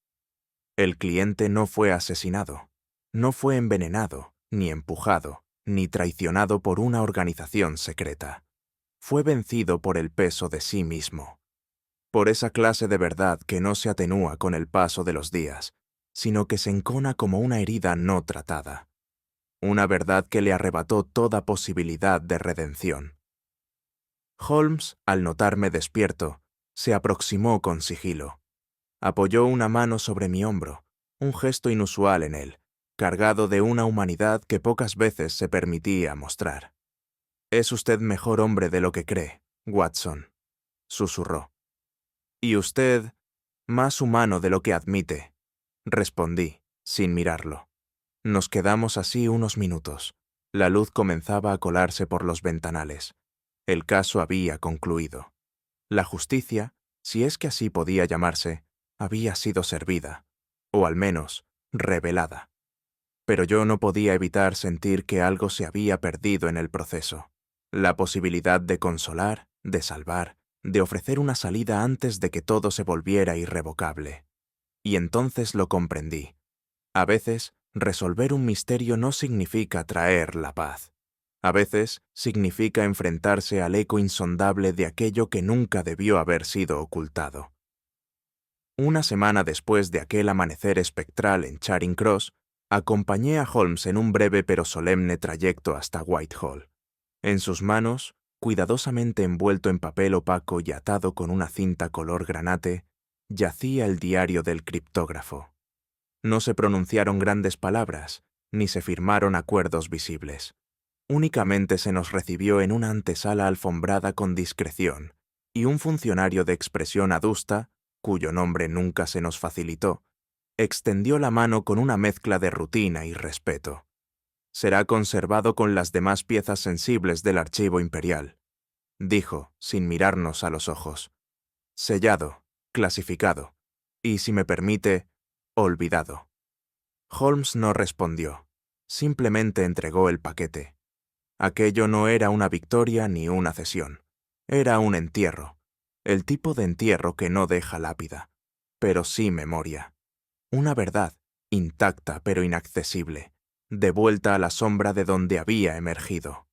El cliente no fue asesinado, no fue envenenado, ni empujado, ni traicionado por una organización secreta. Fue vencido por el peso de sí mismo, por esa clase de verdad que no se atenúa con el paso de los días, sino que se encona como una herida no tratada. Una verdad que le arrebató toda posibilidad de redención. Holmes, al notarme despierto, se aproximó con sigilo. Apoyó una mano sobre mi hombro, un gesto inusual en él, cargado de una humanidad que pocas veces se permitía mostrar. «Es usted mejor hombre de lo que cree», Watson, susurró. Y usted, más humano de lo que admite, respondí, sin mirarlo. Nos quedamos así unos minutos. La luz comenzaba a colarse por los ventanales. El caso había concluido. La justicia, si es que así podía llamarse, había sido servida, o al menos, revelada. Pero yo no podía evitar sentir que algo se había perdido en el proceso. La posibilidad de consolar, de salvar, de ofrecer una salida antes de que todo se volviera irrevocable. Y entonces lo comprendí. A veces, resolver un misterio no significa traer la paz. A veces, significa enfrentarse al eco insondable de aquello que nunca debió haber sido ocultado. Una semana después de aquel amanecer espectral en Charing Cross, acompañé a Holmes en un breve pero solemne trayecto hasta Whitehall. En sus manos, cuidadosamente envuelto en papel opaco y atado con una cinta color granate, yacía el diario del criptógrafo. No se pronunciaron grandes palabras, ni se firmaron acuerdos visibles. Únicamente se nos recibió en una antesala alfombrada con discreción, y un funcionario de expresión adusta, cuyo nombre nunca se nos facilitó, extendió la mano con una mezcla de rutina y respeto. Será conservado con las demás piezas sensibles del archivo imperial, dijo, sin mirarnos a los ojos. Sellado, clasificado, y, si me permite, olvidado. Holmes no respondió, simplemente entregó el paquete. Aquello no era una victoria ni una cesión. Era un entierro, el tipo de entierro que no deja lápida, pero sí memoria. Una verdad, intacta pero inaccesible, devuelta a la sombra de donde había emergido.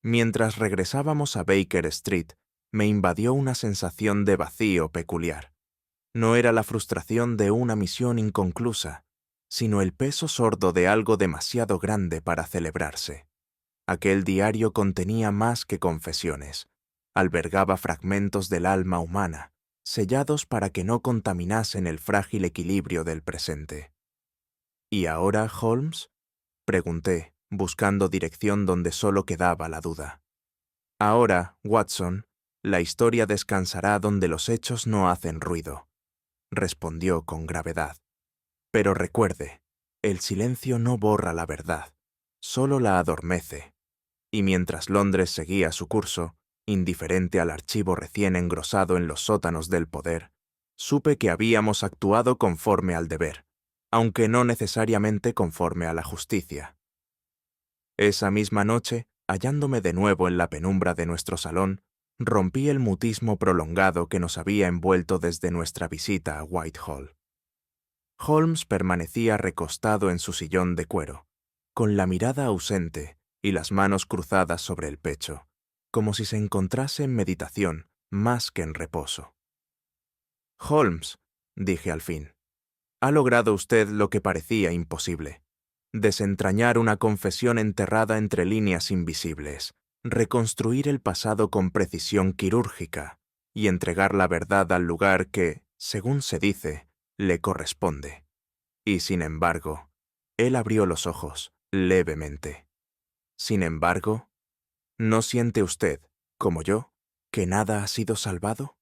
Mientras regresábamos a Baker Street, me invadió una sensación de vacío peculiar. No era la frustración de una misión inconclusa, sino el peso sordo de algo demasiado grande para celebrarse. Aquel diario contenía más que confesiones. Albergaba fragmentos del alma humana, sellados para que no contaminasen el frágil equilibrio del presente. ¿Y ahora, Holmes?, pregunté, buscando dirección donde solo quedaba la duda. Ahora, Watson, la historia descansará donde los hechos no hacen ruido, respondió con gravedad. Pero recuerde, el silencio no borra la verdad, solo la adormece. Y mientras Londres seguía su curso, indiferente al archivo recién engrosado en los sótanos del poder, supe que habíamos actuado conforme al deber, aunque no necesariamente conforme a la justicia. Esa misma noche, hallándome de nuevo en la penumbra de nuestro salón, rompí el mutismo prolongado que nos había envuelto desde nuestra visita a Whitehall. Holmes permanecía recostado en su sillón de cuero, con la mirada ausente y las manos cruzadas sobre el pecho, como si se encontrase en meditación más que en reposo. «Holmes», dije al fin, «ha logrado usted lo que parecía imposible. Desentrañar una confesión enterrada entre líneas invisibles, reconstruir el pasado con precisión quirúrgica y entregar la verdad al lugar que, según se dice, le corresponde». Y sin embargo, él abrió los ojos, levemente. Sin embargo, ¿no siente usted, como yo, que nada ha sido salvado?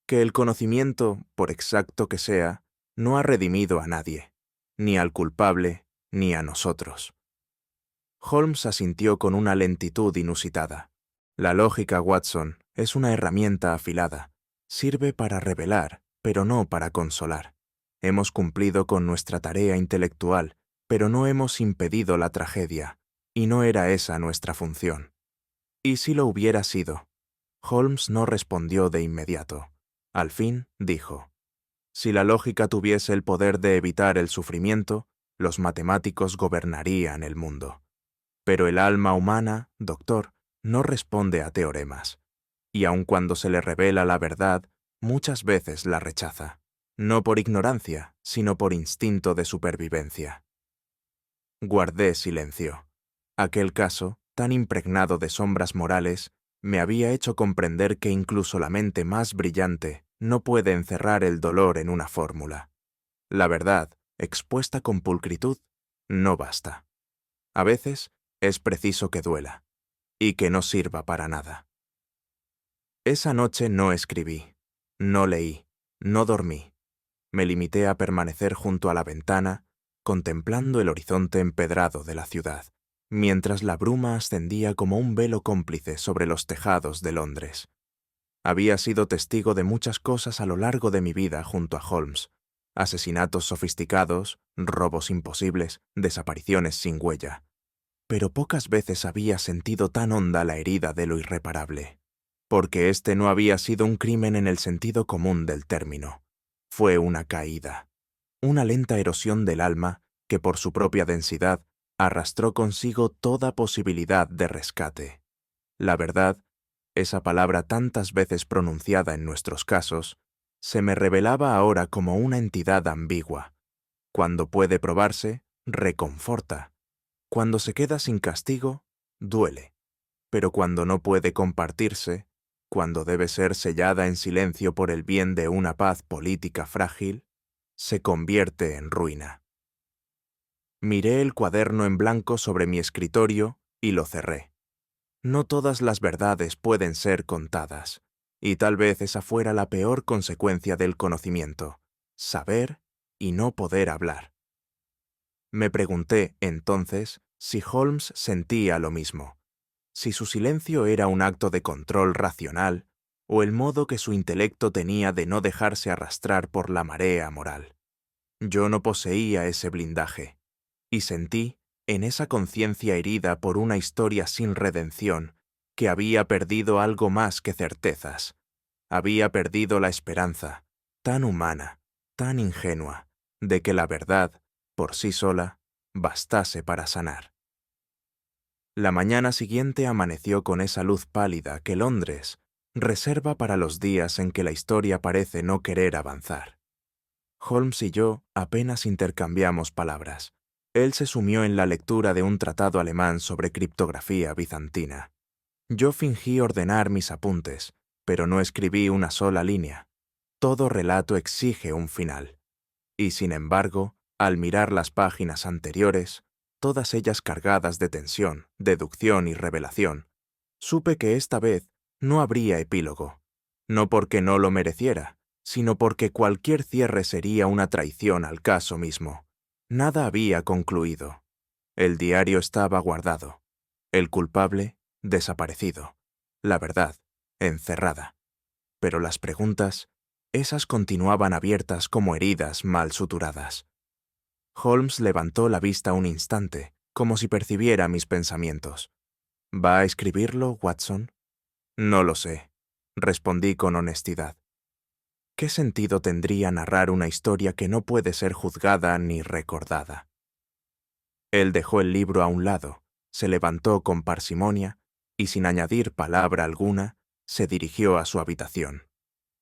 Que el conocimiento, por exacto que sea, no ha redimido a nadie, ni al culpable, ni a nosotros. Holmes asintió con una lentitud inusitada. La lógica, Watson, es una herramienta afilada. Sirve para revelar, pero no para consolar. Hemos cumplido con nuestra tarea intelectual, pero no hemos impedido la tragedia, y no era esa nuestra función. ¿Y si lo hubiera sido? Holmes no respondió de inmediato. Al fin, dijo, si la lógica tuviese el poder de evitar el sufrimiento, los matemáticos gobernarían el mundo. Pero el alma humana, doctor, no responde a teoremas. Y aun cuando se le revela la verdad, muchas veces la rechaza. No por ignorancia, sino por instinto de supervivencia. Guardé silencio. Aquel caso, tan impregnado de sombras morales, me había hecho comprender que incluso la mente más brillante no puede encerrar el dolor en una fórmula. La verdad, expuesta con pulcritud, no basta. A veces es preciso que duela, y que no sirva para nada. Esa noche no escribí, no leí, no dormí. Me limité a permanecer junto a la ventana, contemplando el horizonte empedrado de la ciudad, mientras la bruma ascendía como un velo cómplice sobre los tejados de Londres. Había sido testigo de muchas cosas a lo largo de mi vida junto a Holmes: asesinatos sofisticados, robos imposibles, desapariciones sin huella. Pero pocas veces había sentido tan honda la herida de lo irreparable. Porque este no había sido un crimen en el sentido común del término. Fue una caída, una lenta erosión del alma que por su propia densidad arrastró consigo toda posibilidad de rescate. La verdad, esa palabra tantas veces pronunciada en nuestros casos, se me revelaba ahora como una entidad ambigua. Cuando puede probarse, reconforta. Cuando se queda sin castigo, duele. Pero cuando no puede compartirse, cuando debe ser sellada en silencio por el bien de una paz política frágil, se convierte en ruina. Miré el cuaderno en blanco sobre mi escritorio y lo cerré. No todas las verdades pueden ser contadas, y tal vez esa fuera la peor consecuencia del conocimiento: saber y no poder hablar. Me pregunté, entonces, si Holmes sentía lo mismo, si su silencio era un acto de control racional o el modo que su intelecto tenía de no dejarse arrastrar por la marea moral. Yo no poseía ese blindaje, y sentí, en esa conciencia herida por una historia sin redención, que había perdido algo más que certezas. Había perdido la esperanza, tan humana, tan ingenua, de que la verdad, por sí sola, bastase para sanar. La mañana siguiente amaneció con esa luz pálida que Londres reserva para los días en que la historia parece no querer avanzar. Holmes y yo apenas intercambiamos palabras. Él se sumió en la lectura de un tratado alemán sobre criptografía bizantina. Yo fingí ordenar mis apuntes, pero no escribí una sola línea. Todo relato exige un final. Y sin embargo, al mirar las páginas anteriores, todas ellas cargadas de tensión, deducción y revelación, supe que esta vez no habría epílogo. No porque no lo mereciera, sino porque cualquier cierre sería una traición al caso mismo. Nada había concluido. El diario estaba guardado. El culpable, desaparecido. La verdad, encerrada. Pero las preguntas, esas continuaban abiertas como heridas mal suturadas. Holmes levantó la vista un instante, como si percibiera mis pensamientos. ¿Va a escribirlo, Watson? No lo sé, respondí con honestidad. ¿Qué sentido tendría narrar una historia que no puede ser juzgada ni recordada? Él dejó el libro a un lado, se levantó con parsimonia y, sin añadir palabra alguna, se dirigió a su habitación.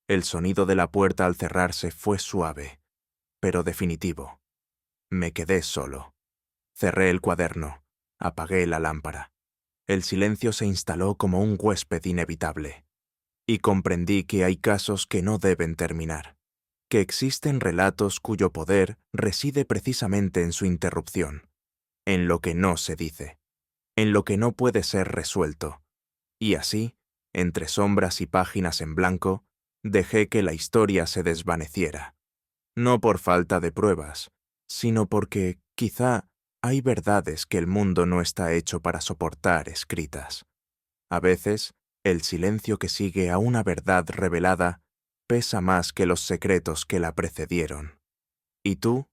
El sonido de la puerta al cerrarse fue suave, pero definitivo. Me quedé solo. Cerré el cuaderno, apagué la lámpara. El silencio se instaló como un huésped inevitable. Y comprendí que hay casos que no deben terminar, que existen relatos cuyo poder reside precisamente en su interrupción, en lo que no se dice, en lo que no puede ser resuelto. Y así, entre sombras y páginas en blanco, dejé que la historia se desvaneciera. No por falta de pruebas, sino porque, quizá, hay verdades que el mundo no está hecho para soportar escritas. A veces, el silencio que sigue a una verdad revelada pesa más que los secretos que la precedieron. ¿Y tú?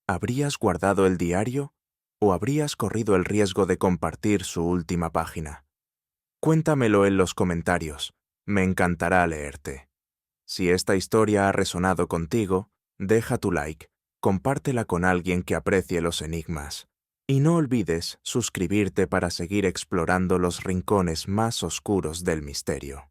¿Habrías guardado el diario o habrías corrido el riesgo de compartir su última página? Cuéntamelo en los comentarios, me encantará leerte. Si esta historia ha resonado contigo, deja tu like, compártela con alguien que aprecie los enigmas. Y no olvides suscribirte para seguir explorando los rincones más oscuros del misterio.